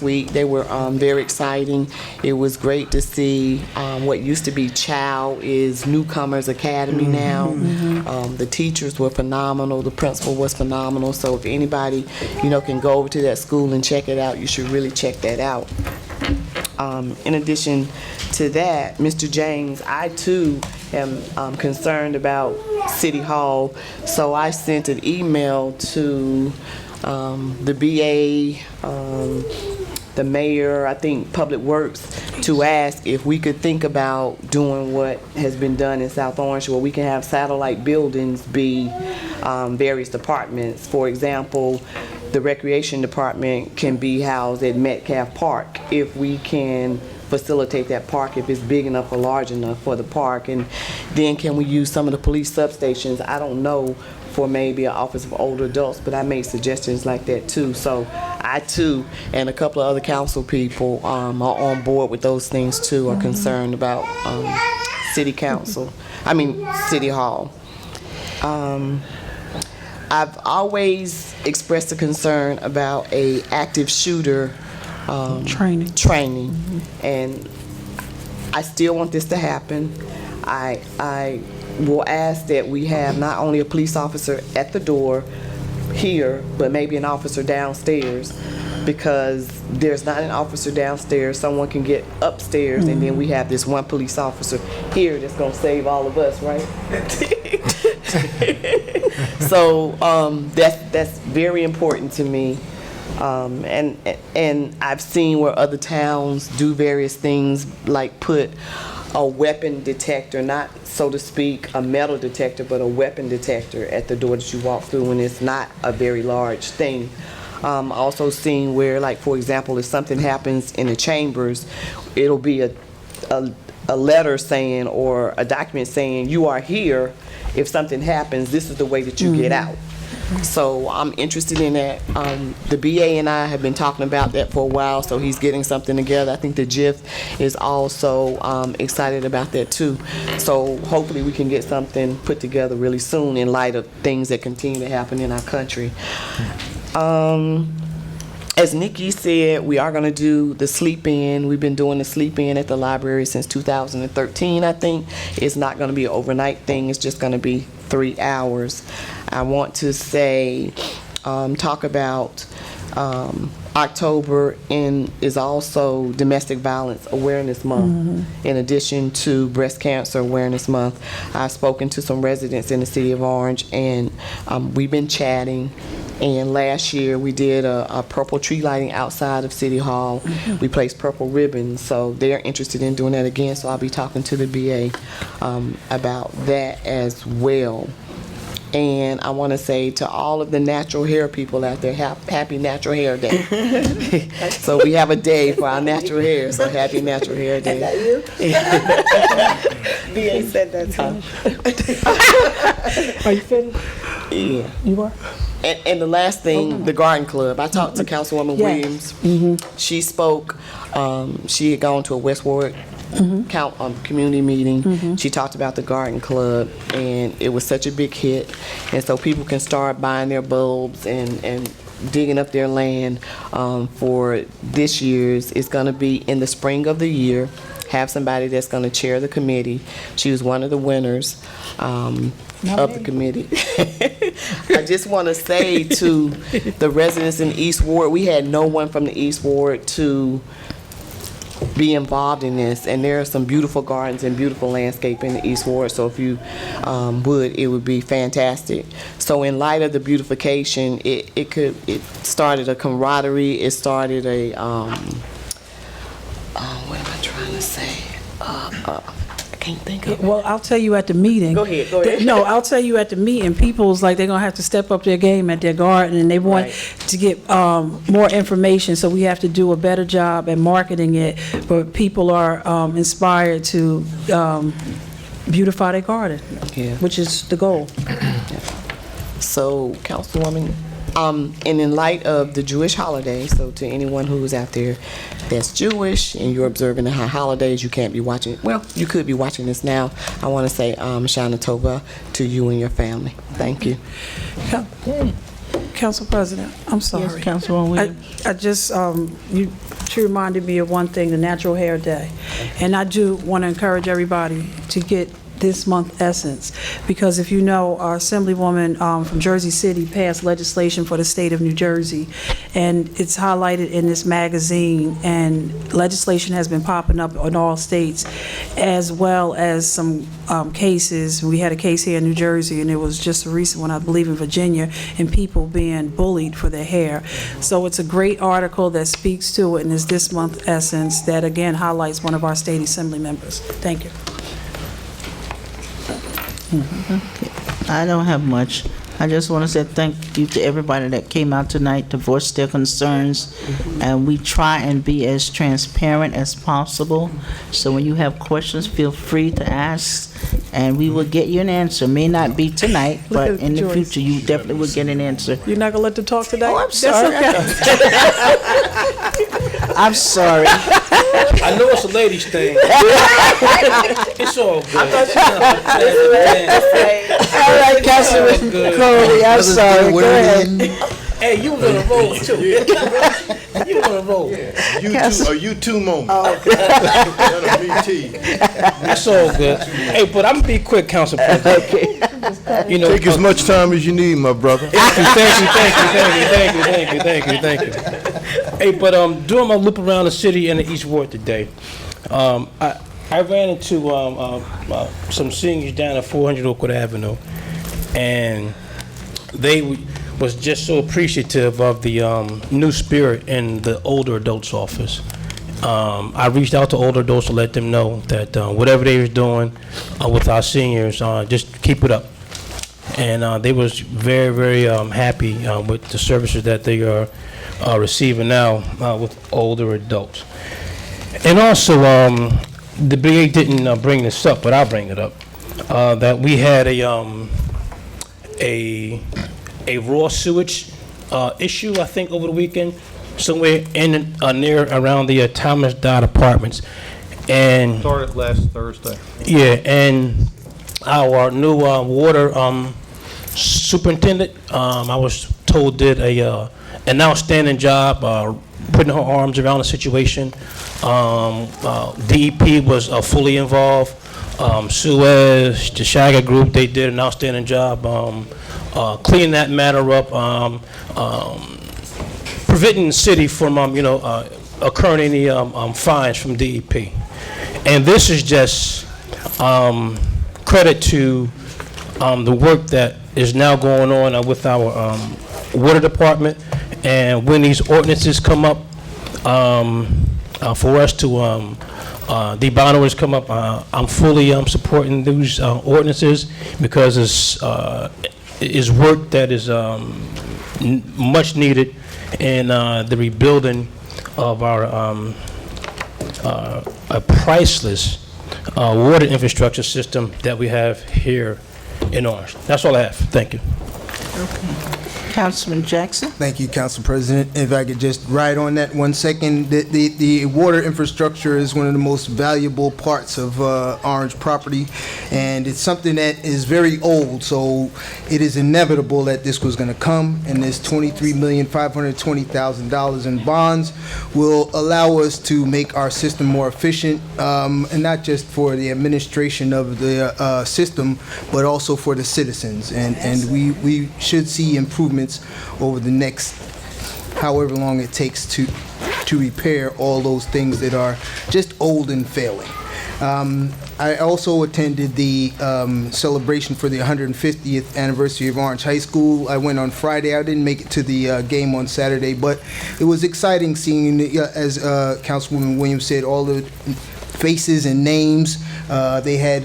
week. They were very exciting. It was great to see what used to be CHOW is Newcomers Academy now. The teachers were phenomenal. The principal was phenomenal. So if anybody, can go over to that school and check it out, you should really check that out. In addition to that, Mr. James, I too am concerned about City Hall, so I sent an email to the BA, the mayor, I think Public Works, to ask if we could think about doing what has been done in South Orange, where we can have satellite buildings be various departments. For example, the recreation department can be housed at Metcalf Park if we can facilitate that park, if it's big enough or large enough for the park. And then can we use some of the police substations? I don't know, for maybe an Office of Older Adults, but I made suggestions like that too. So I too, and a couple of other council people are on board with those things too, are concerned about City Hall. I've always expressed a concern about a active shooter training, and I still want this to happen. I will ask that we have not only a police officer at the door here, but maybe an officer downstairs, because there's not an officer downstairs. Someone can get upstairs, and then we have this one police officer here that's gonna save all of us, right? So that's very important to me. And I've seen where other towns do various things, like put a weapon detector, not so to speak a metal detector, but a weapon detector at the door that you walk through, and it's not a very large thing. Also seeing where, like, for example, if something happens in the chambers, it'll be a letter saying, or a document saying, you are here. If something happens, this is the way that you get out. So I'm interested in that. The BA and I have been talking about that for a while, so he's getting something together. I think the GIF is also excited about that too. So hopefully we can get something put together really soon in light of things that continue to happen in our country. As Nikki said, we are going to do the sleep-in. We've been doing the sleep-in at the library since 2013, I think. It's not going to be an overnight thing. It's just going to be 3 hours. I want to say, talk about October is also Domestic Violence Awareness Month, in addition to Breast Cancer Awareness Month. I've spoken to some residents in the city of Orange, and we've been chatting. And last year we did a purple tree lighting outside of City Hall. We placed purple ribbons, so they're interested in doing that again. So I'll be talking to the BA about that as well. And I want to say to all of the natural hair people out there, happy Natural Hair Day. So we have a day for our natural hair, so happy Natural Hair Day. Is that you? BA said that too. Are you finished? Yeah. You are? And the last thing, the Garden Club. I talked to Councilwoman Yes. Williams. She spoke, she had gone to a West Warwick community meeting. She talked about the Garden Club, and it was such a big hit. And so people can start buying their bulbs and digging up their land for this year's. It's going to be in the spring of the year. Have somebody that's going to chair the committee. She was one of the winners of the committee. I just want to say to the residents in East Ward, we had no one from the East Ward to be involved in this, and there are some beautiful gardens and beautiful landscape in the East Ward, so if you would, it would be fantastic. So in light of the beautification, it started a camaraderie, it started a what am I trying to say? I can't think of it. Well, I'll tell you at the meeting. Go ahead. No, I'll tell you at the meeting, people's like, they're going to have to step up their game at their garden, and they want to get more information, so we have to do a better job at marketing it, but people are inspired to beautify their garden, which is the goal. So, Councilwoman, and in light of the Jewish holiday, so to anyone who is out there that's Jewish and you're observing the high holidays, you can't be watching, well, you could be watching this now. I want to say Shana Tova to you and your family. Thank you. Council President, I'm sorry. Yes, Councilwoman Williams. I just, she reminded me of one thing, the Natural Hair Day. And I do want to encourage everybody to get this month essence, because if you know, our Assemblywoman from Jersey City passed legislation for the state of New Jersey, and it's highlighted in this magazine, and legislation has been popping up in all states, as well as some cases. We had a case here in New Jersey, and it was just a recent one, I believe, in Virginia, and people being bullied for their hair. So it's a great article that speaks to it, and it's this month essence that again highlights one of our state assembly members. Thank you. I don't have much. I just want to say thank you to everybody that came out tonight to voice their concerns, and we try and be as transparent as possible. So when you have questions, feel free to ask, and we will get you an answer. May not be tonight, but in the future, you definitely will get an answer. You're not going to let them talk today? Oh, I'm sorry. I'm sorry. I know it's a ladies' thing. It's all good. All right, Councilman Corey, I'm sorry. Go ahead. Hey, you was on a roll too. You was on a roll. A U2 moment. That's all good. Hey, but I'm gonna be quick, Council President. Okay. You know, take as much time as you need, my brother. Thank you. Hey, but doing my loop around the city and the East Ward today, I ran into some seniors down at 400 Oakwood Avenue, and they was just so appreciative of the new spirit in the older adults office. I reached out to older adults to let them know that whatever they was doing with our seniors, just keep it up. and they was very, very happy with the services that they are receiving now with older adults. And also, the brigade didn't bring this up, but I'll bring it up, that we had a raw sewage issue, I think, over the weekend, somewhere in near around the Thomas Dodd Apartments. And Started last Thursday. yeah, and our new water superintendent, I was told, did an outstanding job putting her arms around the situation. DEP was fully involved. Suez, the Shaga Group, they did an outstanding job cleaning that matter up, preventing the city from, occurring any fines from DEP. And this is just credit to the work that is now going on with our water department. And when these ordinances come up for us to, the bond orders come up, I'm fully supporting these ordinances because it's work that is much needed in the rebuilding of our a priceless water infrastructure system that we have here in Orange. That's all I have. Thank you. Councilman Jackson? Thank you, Council President. If I could just ride on that 1 second. The water infrastructure is one of the most valuable parts of Orange property, and it's something that is very old, so it is inevitable that this was going to come, and this $23,520,000 in bonds will allow us to make our system more efficient, and not just for the administration of the system, but also for the citizens. And we should see improvements over the next however long it takes to repair all those things that are just old and failing. I also attended the celebration for the 150th anniversary of Orange High School. I went on Friday. I didn't make it to the game on Saturday, but it was exciting seeing, as Councilwoman Williams said, all the faces and names. They had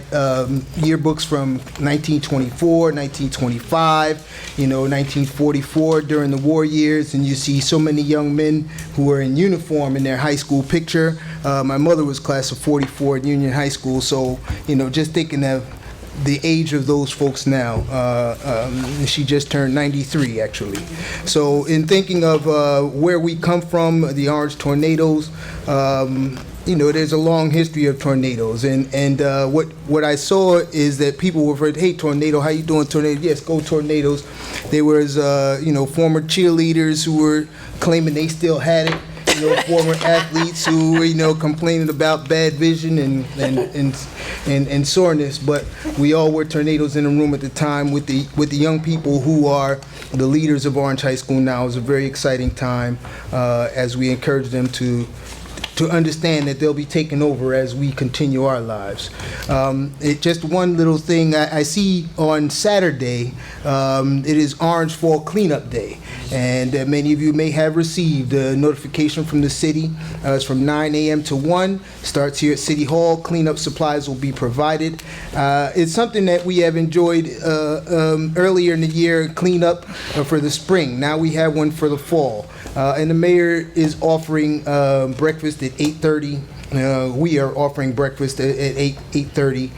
yearbooks from 1924, 1925, 1944 during the war years, and you see so many young men who were in uniform in their high school picture. My mother was class of 44 at Union High School, so, just thinking of the age of those folks now. She just turned 93, actually. So in thinking of where we come from, the Orange tornadoes, there's a long history of tornadoes, and what I saw is that people were afraid, hey, tornado, how you doing, tornado? Yes, go Tornadoes. There was, former cheerleaders who were claiming they still had it. Former athletes who were, complaining about bad vision and soreness, but we all were tornadoes in the room at the time with the young people who are the leaders of Orange High School now. It was a very exciting time as we encourage them to understand that they'll be taken over as we continue our lives. Just one little thing I see on Saturday, it is Orange Fall Cleanup Day, and many of you may have received a notification from the city. It's from 9 a.m. to 1, starts here at City Hall. Cleanup supplies will be provided. It's something that we have enjoyed earlier in the year, cleanup for the spring. Now we have one for the fall. And the mayor is offering breakfast at 8:30. We are offering breakfast at 8:30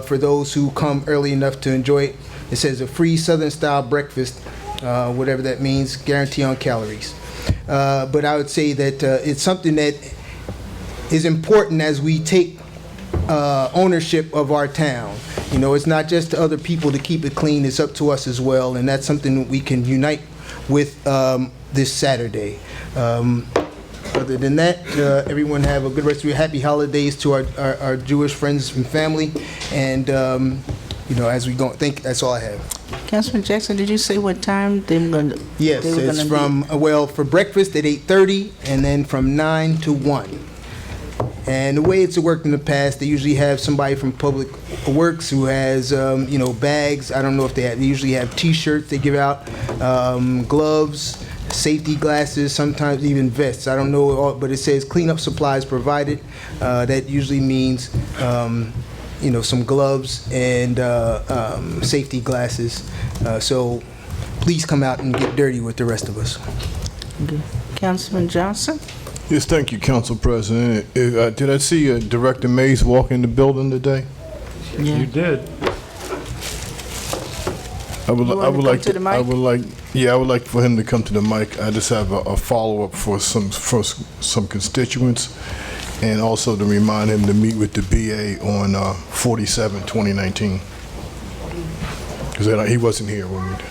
for those who come early enough to enjoy it. It says a free Southern-style breakfast, whatever that means, guarantee on calories. But I would say that it's something that is important as we take ownership of our town. It's not just to other people to keep it clean, it's up to us as well, and that's something that we can unite with this Saturday. Other than that, everyone have a good rest of your happy holidays to our Jewish friends and family, and as we go, that's all I have. Councilman Jackson, did you say what time they were going to? Yes, it's from, for breakfast at 8:30, and then from 9 to 1. And the way it's worked in the past, they usually have somebody from Public Works who has, bags. I don't know if they usually have T-shirts they give out, gloves, safety glasses, sometimes even vests. I don't know, but it says cleanup supplies provided. That usually means some gloves and safety glasses. So please come out and get dirty with the rest of us. Councilman Johnson? Yes, thank you, Council President. Did I see Director Mays walk in the building today? You did. I would like to the mic? I would like for him to come to the mic. I just have a follow-up for some constituents, and also to remind him to meet with the BA on 47-2019, because he wasn't here when we did.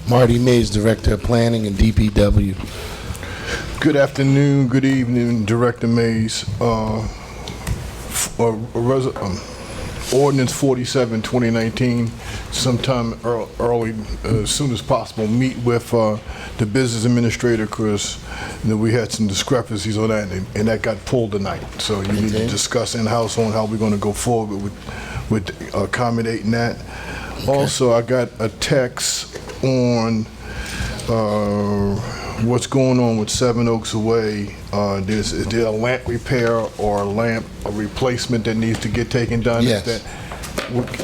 Marty Mays, Director of Planning and DPW. Good afternoon, good evening, Director Mays. Ordinance 47, 2019, sometime early, as soon as possible, meet with the business administrator, because we had some discrepancies on that, and that got pulled tonight. So you need to discuss in-house on how we're going to go forward with accommodating that. Also, I got a text on what's going on with Seven Oaks Way. Is there a lamp repair or a replacement that needs to get taken down? Yes.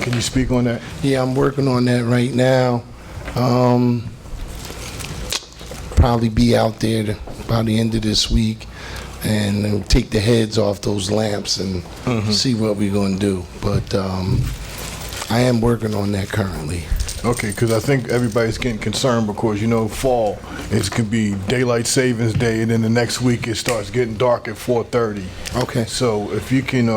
Can you speak on that? Yeah, I'm working on that right now. Probably be out there by the end of this week and then take the heads off those lamps and see what we're going to do. But I am working on that currently. Okay, because I think everybody's getting concerned because, fall, it could be daylight savings day, and then the next week it starts getting dark at 4:30. Okay. So if you can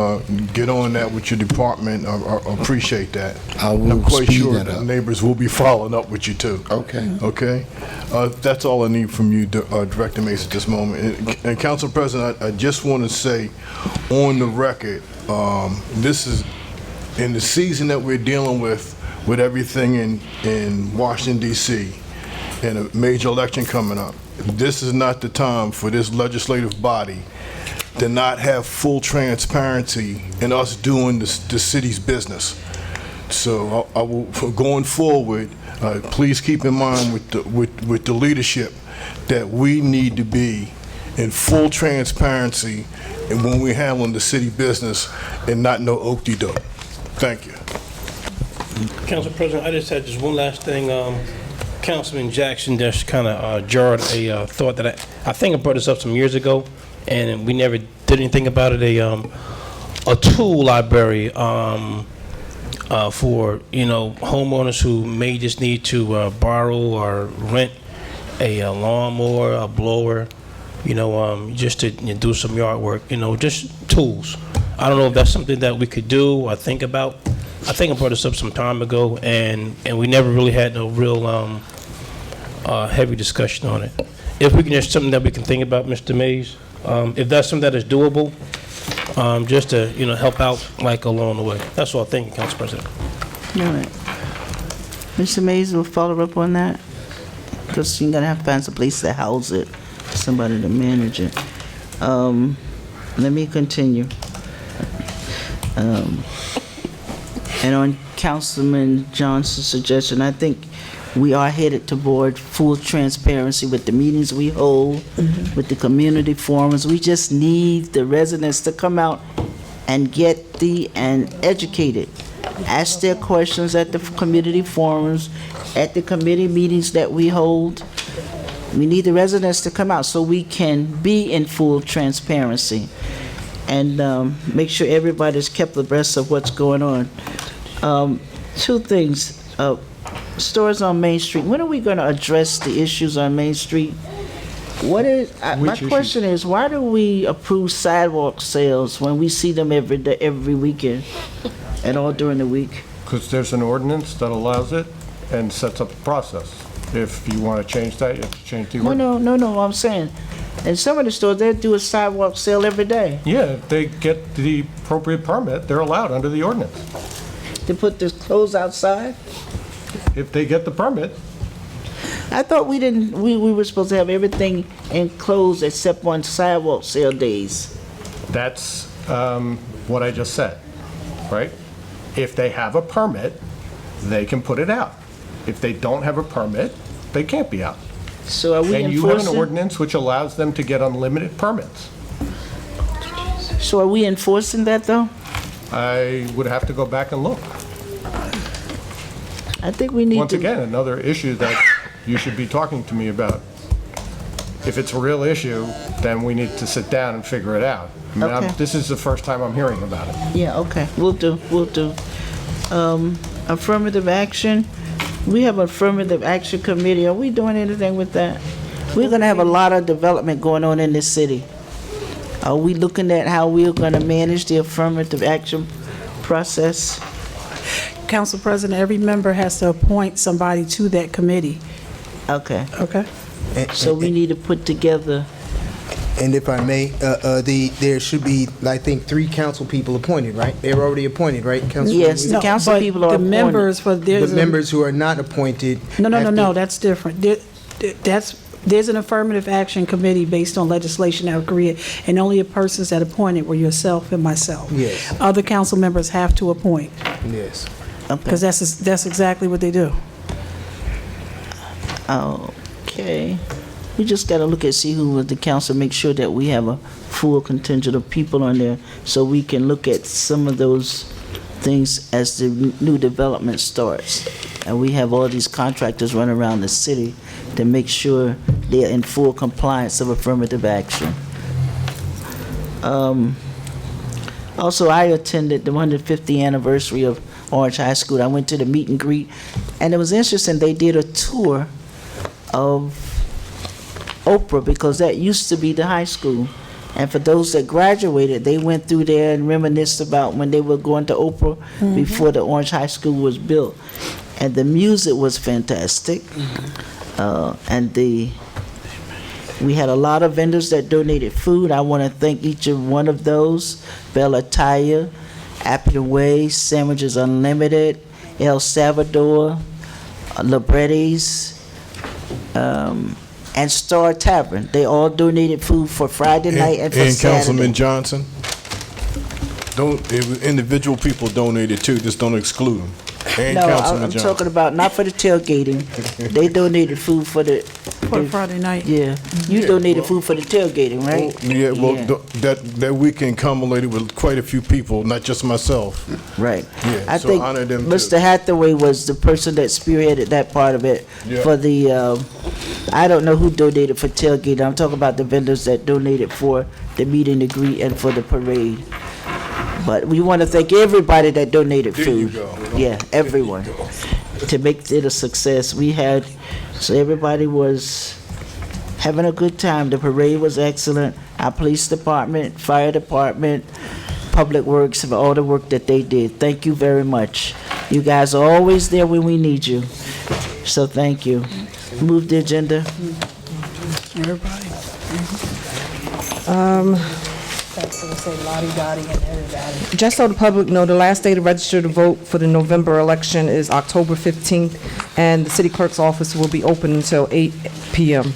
get on that with your department, I appreciate that. I will I'm quite speed sure that the up. neighbors will be following up with you too. Okay. Okay? That's all I need from you, Director Mace, at this moment. And Council President, I just want to say on the record, this is in the season that we're dealing with everything in Washington, D.C., and a major election coming up. This is not the time for this legislative body to not have full transparency in us doing the city's business. So I will, going forward, please keep in mind with the leadership that we need to be in full transparency and when we're handling the city business and not no okey-doke. Thank you. Council President, I just had just one last thing. Councilman Jackson just kind of jarred a thought that I think I brought this up some years ago, and we never did anything about it. A tool library for homeowners who may just need to borrow or rent a lawnmower, a blower, just to do some yard work. Just tools. I don't know if that's something that we could do or think about. I think I brought this up some time ago, and we never really had no real heavy discussion on it. If we can, just something that we can think about, Mr. Mays, if that's something that is doable, just to help out along the way. That's all. Thank you, Council President. All right. Mr. Mays will follow up on that, because you're gonna have to find some place to house it, somebody to manage it. Let me continue. And on Councilman Johnson's suggestion, I think we are headed toward full transparency with the meetings we hold, with the community forums. We just need the residents to come out and get and educated. Ask their questions at the community forums, at the committee meetings that we hold. We need the residents to come out so we can be in full transparency and make sure everybody's kept abreast of what's going on. Two things. Stores on Main Street. When are we going to address the issues on Main Street? My question is, why do we approve sidewalk sales when we see them every day, every weekend, and all during the week? Because there's an ordinance that allows it and sets up a process. If you want to change that, you have to change the ordinance. No, I'm saying, in some of the stores, they do a sidewalk sale every day. Yeah, if they get the appropriate permit, they're allowed under the ordinance. To put the clothes outside? If they get the permit. I thought we were supposed to have everything enclosed except on sidewalk sale days. That's what I just said, right? If they have a permit, they can put it out. If they don't have a permit, they can't be out. So are we And you have an enforcing? ordinance which allows them to get unlimited permits. So are we enforcing that, though? I would have to go back and look. I think we need Once to... again, another issue that you should be talking to me about. If it's a real issue, then we need to sit down and figure it out. I mean, Okay. this is the first time I'm hearing about it. Yeah, okay, we'll do. Affirmative action, we have affirmative action committee. Are we doing anything with that? We're gonna have a lot of development going on in this city. Are we looking at how we're gonna manage the affirmative action process? Council President, every member has to appoint somebody to that committee. Okay. Okay. So we need to put together, And if I may, there should be, I think, 3 council people appointed, right? They're already appointed, right, Councilwoman yes, the Williams? council but people are the appointed. members for, The there's a- members who are not appointed. No, have to- no, that's different. There's an affirmative action committee based on legislation that was created, and only the persons that appointed were yourself and myself. Yes. Other council members have to appoint, Yes. because that's exactly what they do. Okay. We just gotta look and see who was the council, make sure that we have a full contingent of people on there, so we can look at some of those things as the new development starts. And we have all these contractors running around the city to make sure they're in full compliance of affirmative action. Also, I attended the 150th anniversary of Orange High School. I went to the meet and greet, and it was interesting. They did a tour of Oprah, because that used to be the high school. And for those that graduated, they went through there and reminisced about when they were going to Oprah before the Orange High School was built. And the music was fantastic. We had a lot of vendors that donated food. I want to thank each and one of those. Bella Taya, Appleton Way, Sandwiches Unlimited, El Salvador, Libretti's, and Star Tavern. They all donated food for Friday night and for And Saturday. Councilman Johnson, individual people donated too, just don't exclude them. And No, Councilman I'm Johnson. talking about, not for the tailgating. They donated food for the... For Friday night. Yeah. You donated food for the tailgating, right? Yeah, well, Yeah. that weekend culminated with quite a few people, not just myself. Right. Yeah, I so think honor them too. Mr. Hathaway was the person that spearheaded that part of it. Yeah. For the, I don't know who donated for tailgate. I'm talking about the vendors that donated for the meet and greet and for the parade. But we want to thank everybody that donated There food. you go. Yeah, everyone. To make it a success. So everybody was having a good time. The parade was excellent. Our police department, fire department, public works, for all the work that they did. Thank you very much. You guys are always there when we need you. So thank you. Move the agenda. Everybody. That's what I say, lottie-dottie and everybody. Just so the public know, the last day to register to vote for the November election is October 15th, and the city clerk's office will be open until 8 p.m.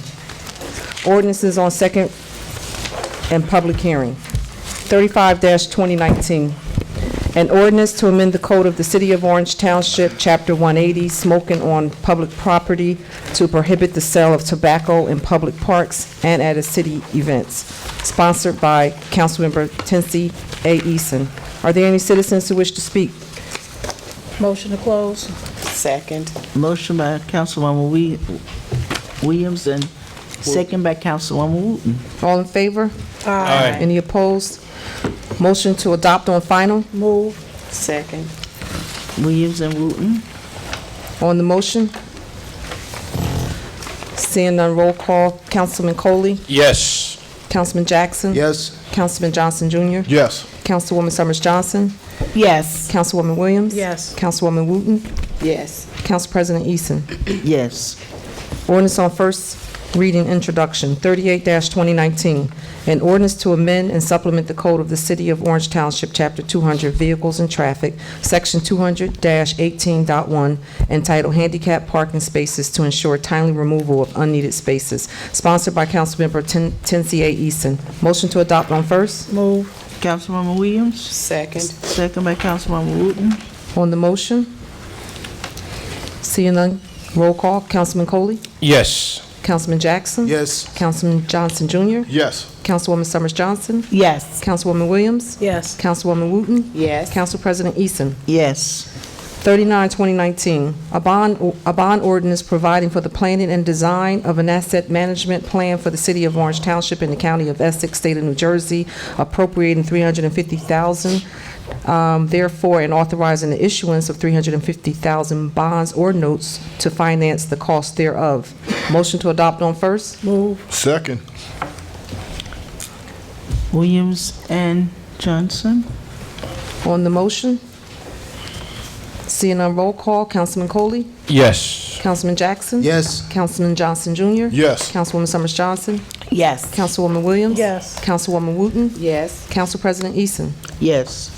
Ordinances on second and public hearing. 35-2019. An ordinance to amend the code of the City of Orange Township, Chapter 180, smoking on public property, to prohibit the sale of tobacco in public parks and at city events. Sponsored by Councilmember Tensie A. Eason. Are there any citizens who wish to speak? Motion to close. Second. Motion by Councilwoman Williams and second by Councilwoman Wooten. All in favor? Aye. Any opposed? Motion to adopt on final? Move. Second. Williams and Wooten. On the motion? Seeing none, roll call. Councilman Coley? Yes. Councilman Jackson? Yes. Councilman Johnson Jr.? Yes. Councilwoman Summers Johnson? Yes. Councilwoman Williams? Yes. Councilwoman Wooten? Yes. Council President Eason? Yes. Ordinance on first reading introduction, 38-2019. An ordinance to amend and supplement the code of the City of Orange Township, Chapter 200, Vehicles and Traffic, Section 200-18.1, entitled Handicap Parking Spaces to ensure timely removal of unneeded spaces. Sponsored by Councilmember Tensie A. Eason. Motion to adopt on first? Move. Councilwoman Williams. Second. Second by Councilwoman Wooten. On the motion? Seeing none, roll call. Councilman Coley? Yes. Councilman Jackson? Yes. Councilman Johnson Jr.? Yes. Councilwoman Summers Johnson? Yes. Councilwoman Williams? Yes. Councilwoman Wooten? Yes. Council President Eason? Yes. 39, 2019, a bond ordinance providing for the planning and design of an asset management plan for the city of Orange Township in the county of Essex, state of New Jersey, appropriating $350,000, therefore, and authorizing the issuance of $350,000 bonds or notes to finance the cost thereof. Motion to adopt on first? Move. Second. Williams and Johnson? On the motion? Seeing none, roll call. Councilman Coley? Yes. Councilman Jackson? Yes. Councilman Johnson Jr.? Yes. Councilwoman Summers Johnson? Yes. Councilwoman Williams? Yes. Councilwoman Wooten? Yes. Council President Eason? Yes.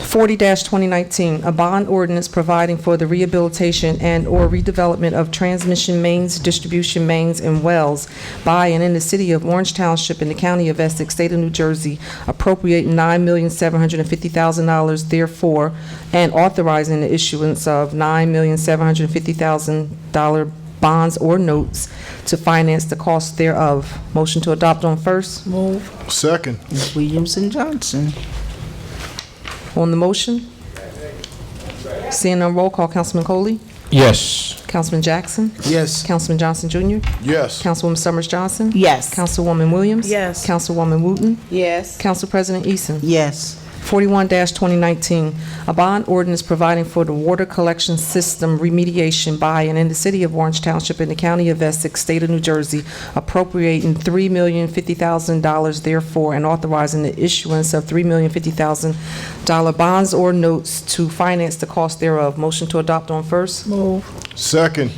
40-2019, a bond ordinance providing for the rehabilitation and/or redevelopment of transmission mains, distribution mains, and wells by and in the city of Orange Township in the county of Essex, state of New Jersey, appropriating $9,750,000 therefore, and authorizing the issuance of $9,750,000 bonds or notes to finance the cost thereof. Motion to adopt on first? Move. Second. Williams and Johnson? On the motion? Seeing none, roll call. Councilman Coley? Yes. Councilman Jackson? Yes. Councilman Johnson Jr.? Yes. Councilwoman Summers Johnson? Yes. Councilwoman Williams? Yes. Councilwoman Wooten? Yes. Council President Eason? Yes. 41-2019, a bond ordinance providing for the water collection system remediation by and in the city of Orange Township in the county of Essex, state of New Jersey, appropriating $3,050,000 therefore, and authorizing the issuance of $3,050,000 bonds or notes to finance the cost thereof. Motion to adopt on first? Move. Second.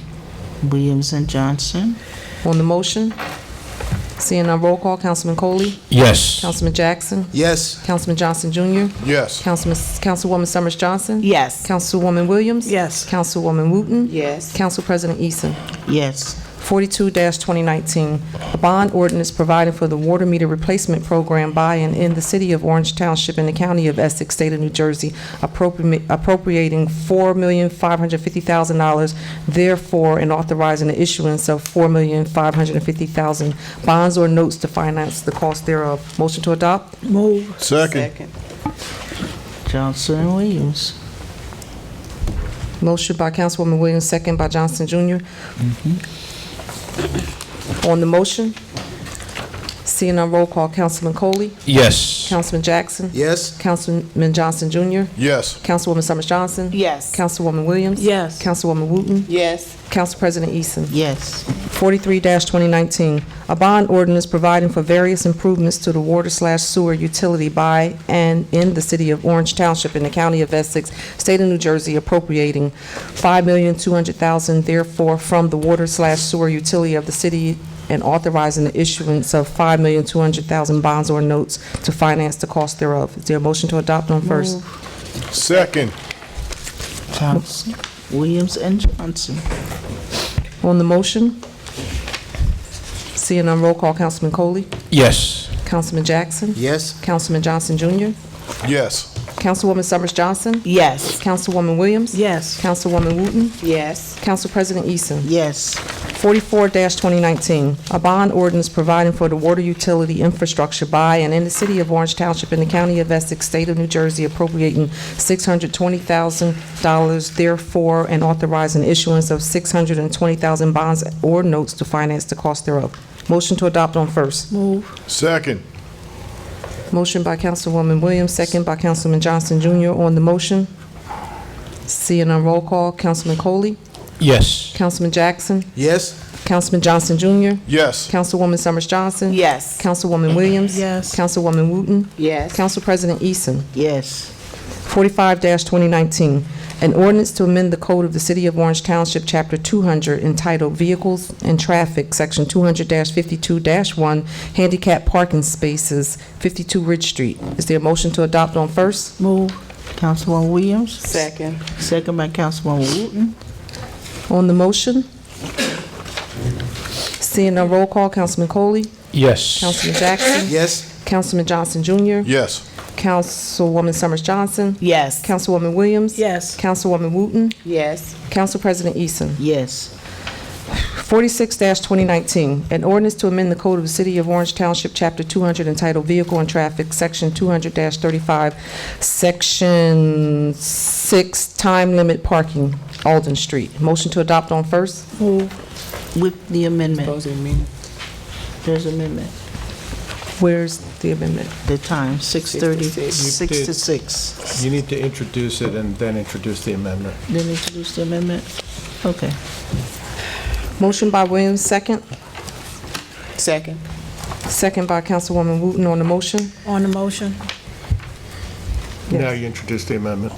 Williams and Johnson? On the motion? Seeing none, roll call. Councilman Coley? Yes. Councilman Jackson? Yes. Councilman Johnson Jr.? Yes. Councilwoman Summers Johnson? Yes. Councilwoman Williams? Yes. Councilwoman Wooten? Yes. Council President Eason? Yes. 42-2019, a bond ordinance providing for the water meter replacement program by and in the city of Orange Township in the county of Essex, state of New Jersey, appropriating $4,550,000, therefore, and authorizing the issuance of $4,550,000 bonds or notes to finance the cost thereof. Motion to adopt? Move. Second. Johnson and Williams? Motion by Councilwoman Williams, second by Johnson Jr. On the motion? Seeing none, roll call. Councilman Coley? Yes. Councilman Jackson? Yes. Councilman Johnson Jr.? Yes. Councilwoman Summers Johnson? Yes. Councilwoman Williams? Yes. Councilwoman Wooten? Yes. Council President Eason? Yes. 43-2019, a bond ordinance providing for various improvements to the water/sewer utility by and in the city of Orange Township in the county of Essex, state of New Jersey, appropriating $5,200,000 therefore from the water/sewer utility of the city and authorizing the issuance of $5,200,000 bonds or notes to finance the cost thereof. Is there a motion to adopt on first? Second. Johnson? Williams and Johnson? On the motion? Seeing none, roll call. Councilman Coley? Yes. Councilman Jackson? Yes. Councilman Johnson Jr.? Yes. Councilwoman Summers Johnson? Yes. Councilwoman Williams? Yes. Councilwoman Wooten? Yes. Council President Eason? Yes. 44-2019, a bond ordinance providing for the water utility infrastructure by and in the city of Orange Township in the county of Essex, state of New Jersey, appropriating $620,000 therefore, and authorizing the issuance of $620,000 bonds or notes to finance the cost thereof. Motion to adopt on first. Move. Second. Motion by Councilwoman Williams, second by Councilman Johnson Jr. On the motion, seeing none, roll call. Councilman Coley? Yes. Councilman Jackson? Yes. Councilman Johnson Jr.? Yes. Councilwoman Summers Johnson? Yes. Councilwoman Williams? Yes. Councilwoman Wooten? Yes. Council President Eason? Yes. 45-2019, an ordinance to amend the code of the city of Orange Township, Chapter 200, entitled Vehicles and Traffic, Section 200-52-1, Handicap Parking Spaces, 52 Ridge Street. Is there a motion to adopt on first? Move. Councilwoman Williams? Second. Second by Councilwoman Wooten? On the motion? Seeing no roll call, Councilman Coley? Yes. Councilman Jackson? Yes. Councilman Johnson Jr.? Yes. Councilwoman Summers Johnson? Yes. Councilwoman Williams? Yes. Councilwoman Wooten? Yes. Council President Eason? Yes. 46-2019, an ordinance to amend the Code of the City of Orange Township, Chapter 200, entitled Vehicle and Traffic, Section 200-35, Section 6, Time Limit Parking, Alden Street. Motion to adopt on first? Move with the amendment. There's amendment. Where's the amendment? The time, 6:30, 6 to 6. You need to introduce it and then introduce the amendment. Then introduce the amendment? Okay. Motion by Williams, second. Second. Second by Councilwoman Wooten on the motion. On the motion, Now you introduce the amendment.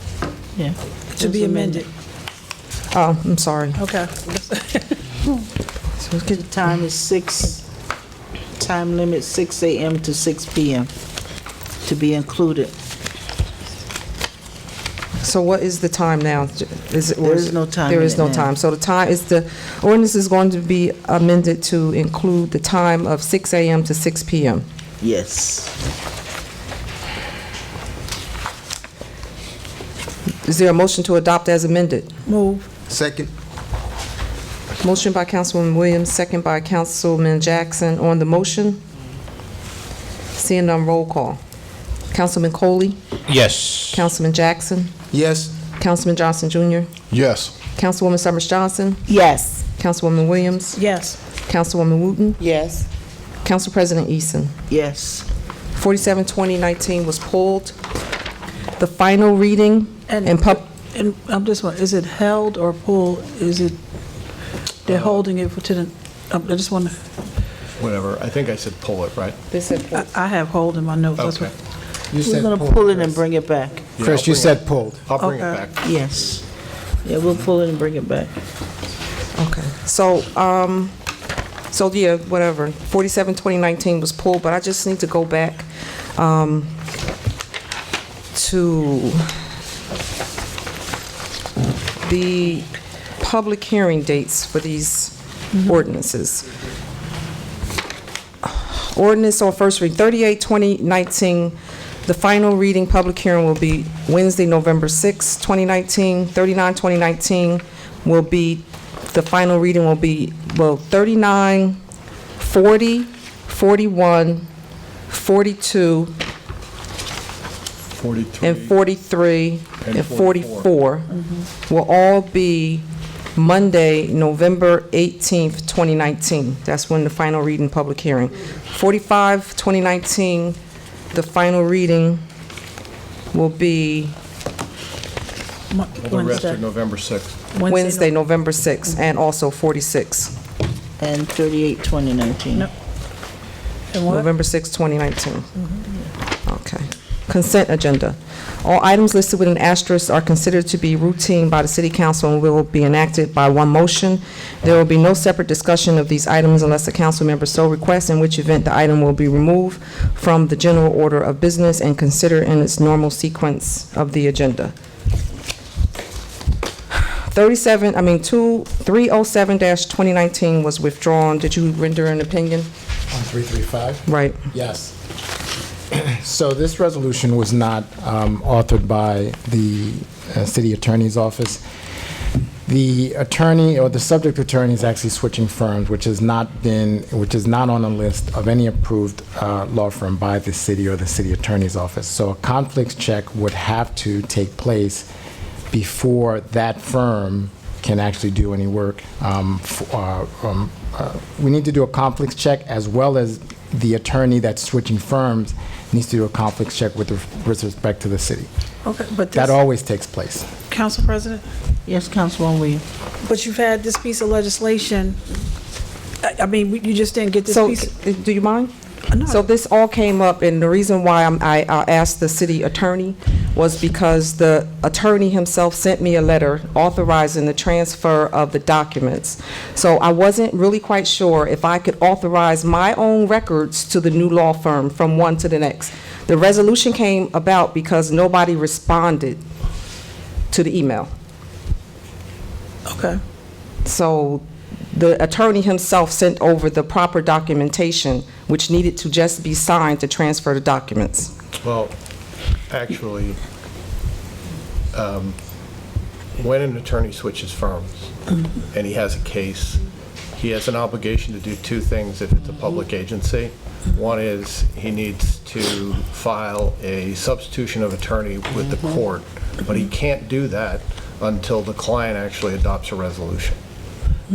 Yeah. to be amended. Oh, I'm sorry. Okay. The time is 6, time limit 6 a.m. to 6 p.m. to be included. So what is the time now? There is no time There is no limit now. time. So the ordinance is going to be amended to include the time of 6 a.m. to 6 p.m. Yes. Is there a motion to adopt as amended? Move. Second. Motion by Councilwoman Williams, second by Councilman Jackson. On the motion, seeing none, roll call. Councilman Coley? Yes. Councilman Jackson? Yes. Councilman Johnson Jr.? Yes. Councilwoman Summers Johnson? Yes. Councilwoman Williams? Yes. Councilwoman Wooten? Yes. Council President Eason? Yes. 47-2019 was pulled. The final reading and And I'm just wondering, is it held or pulled? Is it, they're holding it to the, I just want to, Whatever. I think I said pull it, right? I have hold in my notes. That's Okay. what. You We're said going to pulled, pull it and Chris. bring it back. Yeah, Chris, I'll you bring said it- pulled. I'll bring it Okay. back. Yes. Yeah, we'll pull it and bring it back. Okay, so, yeah, whatever. 47-2019 was pulled, but I just need to go back to the public hearing dates for these ordinances. Ordinance on first reading, 38-2019, the final reading public hearing will be Wednesday, November 6, 2019. 39-2019 will be, the final reading will be, 39, 40, 41, 42, 43. and 43, And and 44 will all be Monday, November 18th, 2019. That's when the final reading public hearing. 45, 2019, the final reading will be Well, the rest are November 6th. Wednesday, November 6th, and also 46. And 38, 2019. No. And what? November 6, 2019. Okay. Consent agenda. All items listed with an asterisk are considered to be routine by the City Council and will be enacted by one motion. There will be no separate discussion of these items unless a council member so requests, in which event the item will be removed from the general order of business and considered in its normal sequence of the agenda. 307-2019 was withdrawn. Did you render an opinion? On 335? Right. Yes. So this resolution was not authored by the city attorney's office. The attorney, or the subject attorney, is actually switching firms, which is not on the list of any approved law firm by the city or the city attorney's office. So a conflicts check would have to take place before that firm can actually do any work. We need to do a conflicts check, as well as the attorney that's switching firms needs to do a conflicts check with respect to the city. Okay, but That this, always takes place. Council President, Yes, Councilwoman Williams. but you've had this piece of legislation, I mean, you just didn't get this So, piece. do you mind? No. So this all came up, and the reason why I asked the city attorney was because the attorney himself sent me a letter authorizing the transfer of the documents. So I wasn't really quite sure if I could authorize my own records to the new law firm from one to the next. The resolution came about because nobody responded to the email. Okay. So the attorney himself sent over the proper documentation, which needed to just be signed to transfer the documents. Well, actually, when an attorney switches firms and he has a case, he has an obligation to do two things if it's a public agency. One is he needs to file a substitution of attorney with the court, but he can't do that until the client actually adopts a resolution.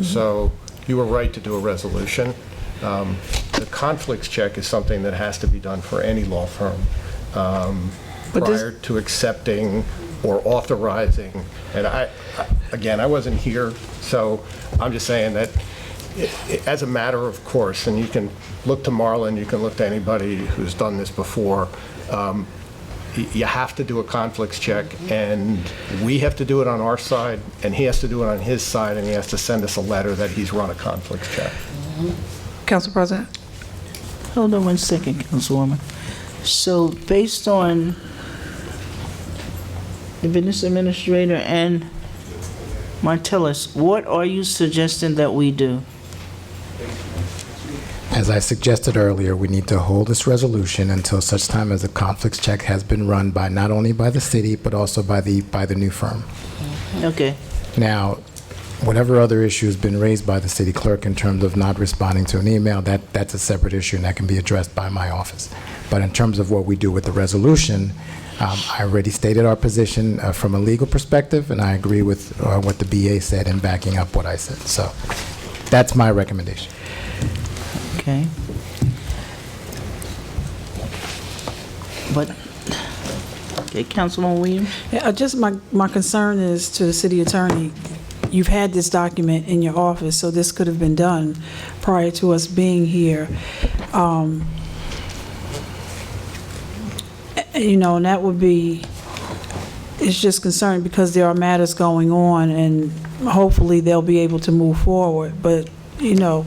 So you were right to do a resolution. The conflicts check is something that has to be done for any law firm prior to accepting or authorizing. And again, I wasn't here, so I'm just saying that as a matter of course, and you can look to Marlon, you can look to anybody who's done this before, you have to do a conflicts check, and we have to do it on our side, and he has to do it on his side, and he has to send us a letter that he's run a conflicts check. Council President? Hold on 1 second, Councilwoman. So based on the business administrator and Martellus, what are you suggesting that we do? As I suggested earlier, we need to hold this resolution until such time as a conflicts check has been run by, not only by the city, but also by the new firm. Okay. Now, whatever other issue has been raised by the city clerk in terms of not responding to an email, that's a separate issue, and that can be addressed by my office. But in terms of what we do with the resolution, I already stated our position from a legal perspective, and I agree with what the BA said in backing up what I said. So that's my recommendation. Okay. But, okay, Councilman Williams? Yeah, just my concern is to the city attorney. You've had this document in your office, so this could have been done prior to us being here. You know, and that would be, it's just concerning because there are matters going on, and hopefully they'll be able to move forward. But, you know,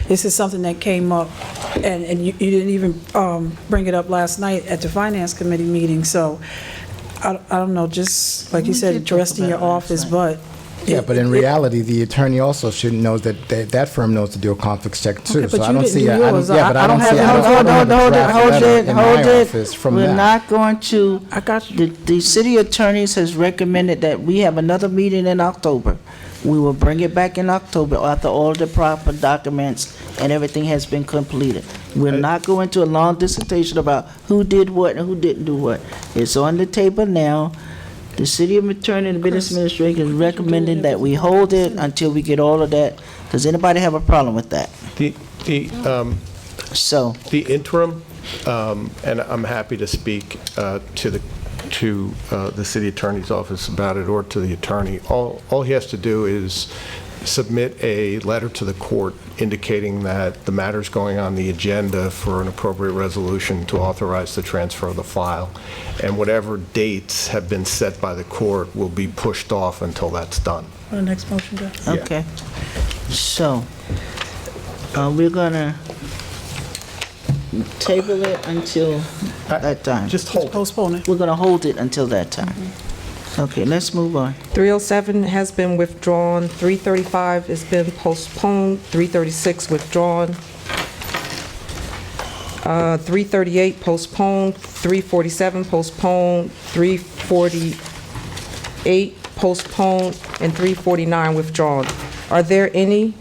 this is something that came up, and you didn't even bring it up last night at the Finance Committee meeting, so I don't know, just like you said, addressed in your office, but... Yeah, but in reality, the attorney also should know that that firm knows to do a conflicts check too. Okay, but So I you don't didn't see. do yours. I don't see. Hold it. We're not going to. I got you. The city attorneys has recommended that we have another meeting in October. We will bring it back in October after all the proper documents and everything has been completed. We're not going to a long dissertation about who did what and who didn't do what. It's on the table now. The city attorney and the business administrator is recommending that we hold it until we get all of that. Does anybody have a problem with that? The interim, and I'm happy to speak to the city attorney's office about it, or to the attorney. All he has to do is submit a letter to the court indicating that the matter's going on the agenda for an appropriate resolution to authorize the transfer of the file, and whatever dates have been set by the court will be pushed off until that's done. The next motion, Joe. Yeah. Okay. So, we're gonna table it until that time. Just hold it. Postpone it. We're gonna hold it until that time. Okay, let's move on. 307 has been withdrawn, 335 has been postponed, 336 withdrawn, 338 postponed, 347 postponed, 348 postponed, and 349 withdrawn. Are there any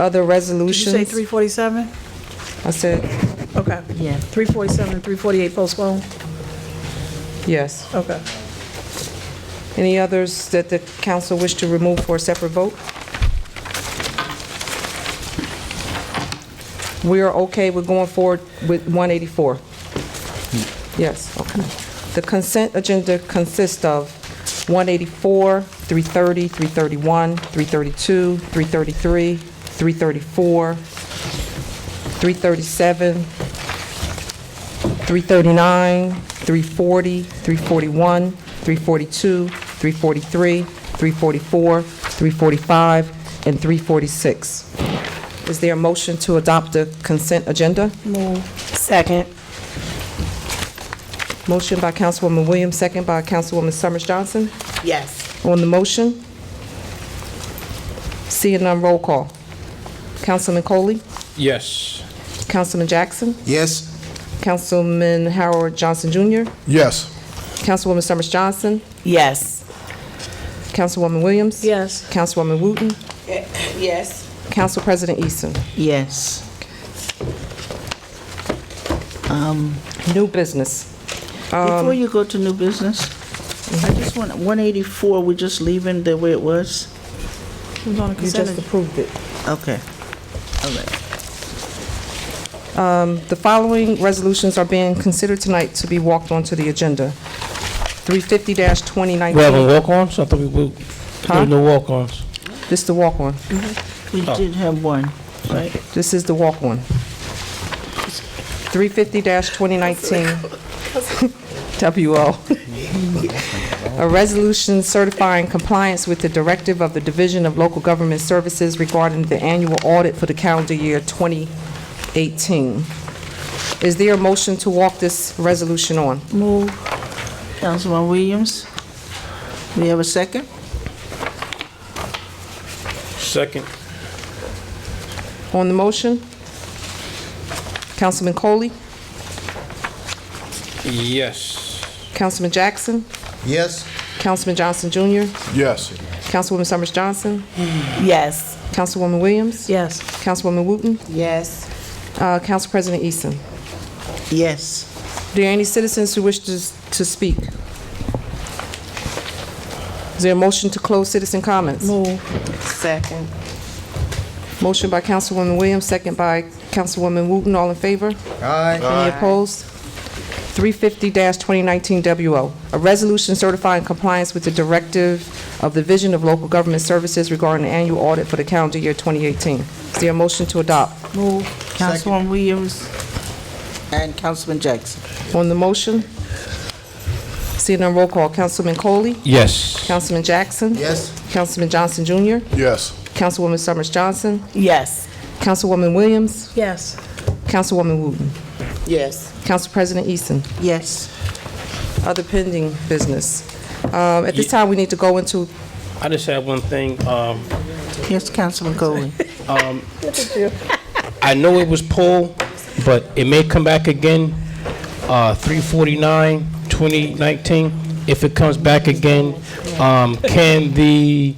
other resolutions? Did you say 347? I said, Okay. Yeah. 347 and 348 postponed? yes. Okay. Any others that the council wish to remove for a separate vote? We are okay with going forward with 184? Yes, okay. The consent agenda consists of 184, 330, 331, 332, 333, 334, 337, 339, 340, 341, 342, 343, 344, 345, and 346. Is there a motion to adopt the consent agenda? Move. Second. Motion by Councilwoman Williams, second by Councilwoman Summers Johnson. Yes. On the motion, seeing none, roll call. Councilman Coley? Yes. Councilman Jackson? Yes. Councilman Howard Johnson Jr.? Yes. Councilwoman Summers Johnson? Yes. Councilwoman Williams? Yes. Councilwoman Wooten? Yes. Council President Eason. Yes. New business. Before you go to new business, I just want, 184, we're just leaving the way it was? It was on a You consent just agenda. approved it. Okay. All right. The following resolutions are being considered tonight to be walked onto the agenda. 350-2019. We having walk-ons? I thought we would, there's no walk-ons. This is the walk-on. We did have one, right? This is the walk-on. 350-2019. WO. A resolution certifying compliance with the directive of the Division of Local Government Services regarding the annual audit for the calendar year 2018. Is there a motion to walk this resolution on? Move. Councilman Williams. We have a second? Second. On the motion? Councilman Coley? Yes. Councilman Jackson? Yes. Councilman Johnson Jr.? Yes. Councilwoman Summers Johnson? Yes. Councilwoman Williams? Yes. Councilwoman Wooten? Yes. Council President Eason? Yes. Are there any citizens who wish to speak? Is there a motion to close citizen comments? Move. Second. Motion by Councilwoman Williams, second by Councilwoman Wooten. All in favor? Aye. Any opposed? 350-2019 WO, a resolution certifying compliance with the directive of the Division of Local Government Services regarding the annual audit for the calendar year 2018. Is there a motion to adopt? Move. Councilman Williams and Councilman Jackson. On the motion? Seeing none, roll call. Councilman Coley? Yes. Councilman Jackson? Yes. Councilman Johnson Jr.? Yes. Councilwoman Summers Johnson? Yes. Councilwoman Williams? Yes. Councilwoman Wooten? Yes. Council President Eason? Yes. Other pending business. At this time, we need to go into... I just have one thing. Yes, Councilman Coley. I know it was pulled, but it may come back again, 349, 2019. If it comes back again, can the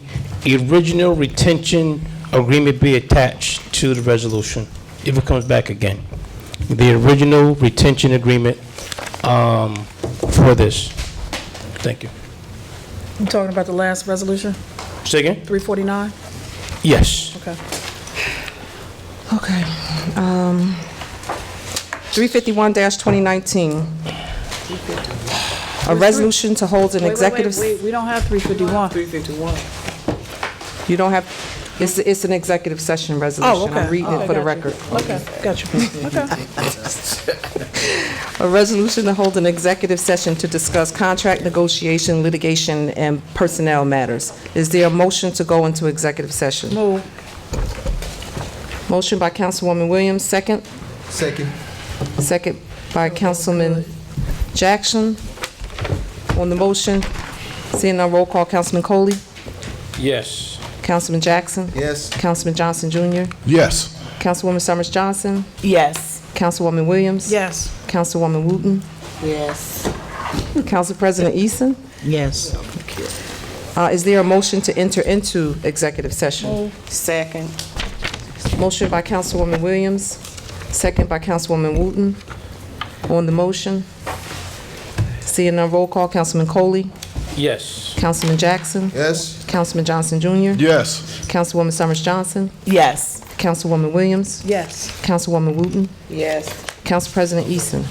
original retention agreement be attached to the resolution if it comes back again? The original retention agreement for this. Thank you. You talking about the last resolution, Say again? 349? Yes. Okay. Okay. 351-2019. A resolution to hold an executive... Wait, we don't have 351. 351. You don't have... It's an executive session resolution. Oh, okay. I'm reading it for the record. Okay, got you. Okay. A resolution to hold an executive session to discuss contract negotiation, litigation, and personnel matters. Is there a motion to go into executive session? Move. Motion by Councilwoman Williams, second. Second. Second by Councilman Jackson. On the motion, seeing none, roll call. Councilman Coley? Yes. Councilman Jackson? Yes. Councilman Johnson Jr.? Yes. Councilwoman Summers Johnson? Yes. Councilwoman Williams? Yes. Councilwoman Wooten? Yes. Council President Eason? Yes. Is there a motion to enter into executive session? Second. Motion by Councilwoman Williams, second by Councilwoman Wooten. On the motion, seeing none, roll call. Councilman Coley? Yes. Councilman Jackson? Yes. Councilman Johnson Jr.? Yes. Councilwoman Summers Johnson? Yes. Councilwoman Williams? Yes. Councilwoman Wooten? Yes. Council President Eason?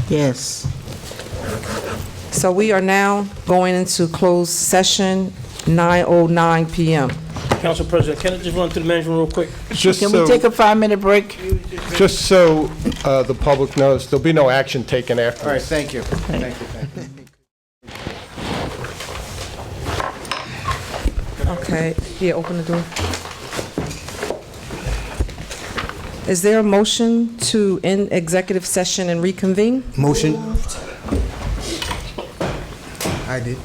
Yes. So we are now going into closed session, 9:09 p.m. Council President, can I just run to the management real quick? Just Can so, we take a 5-minute break? just so the public knows, there'll be no action taken after All right, this. thank you. Thank you, thank you. Okay, yeah, open the door. Is there a motion to end executive session and reconvene? Motion. I did.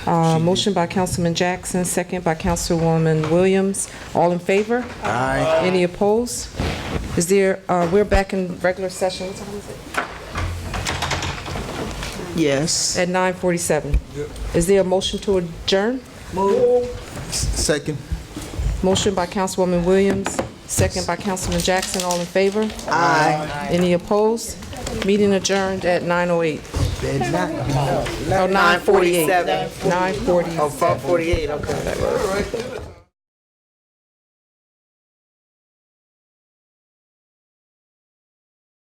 Motion by Councilman Jackson, second by Councilwoman Williams. All in favor? Aye. Any opposed? Is there, we're back in regular session. What time is it? Yes. At 9:47. Is there a motion to adjourn? Second. Motion by Councilwoman Williams, Second by Councilman Jackson. All in favor? Aye. Any opposed? Meeting adjourned at 9:08. Oh, 9:48. 9:48. Oh, 4:48, okay.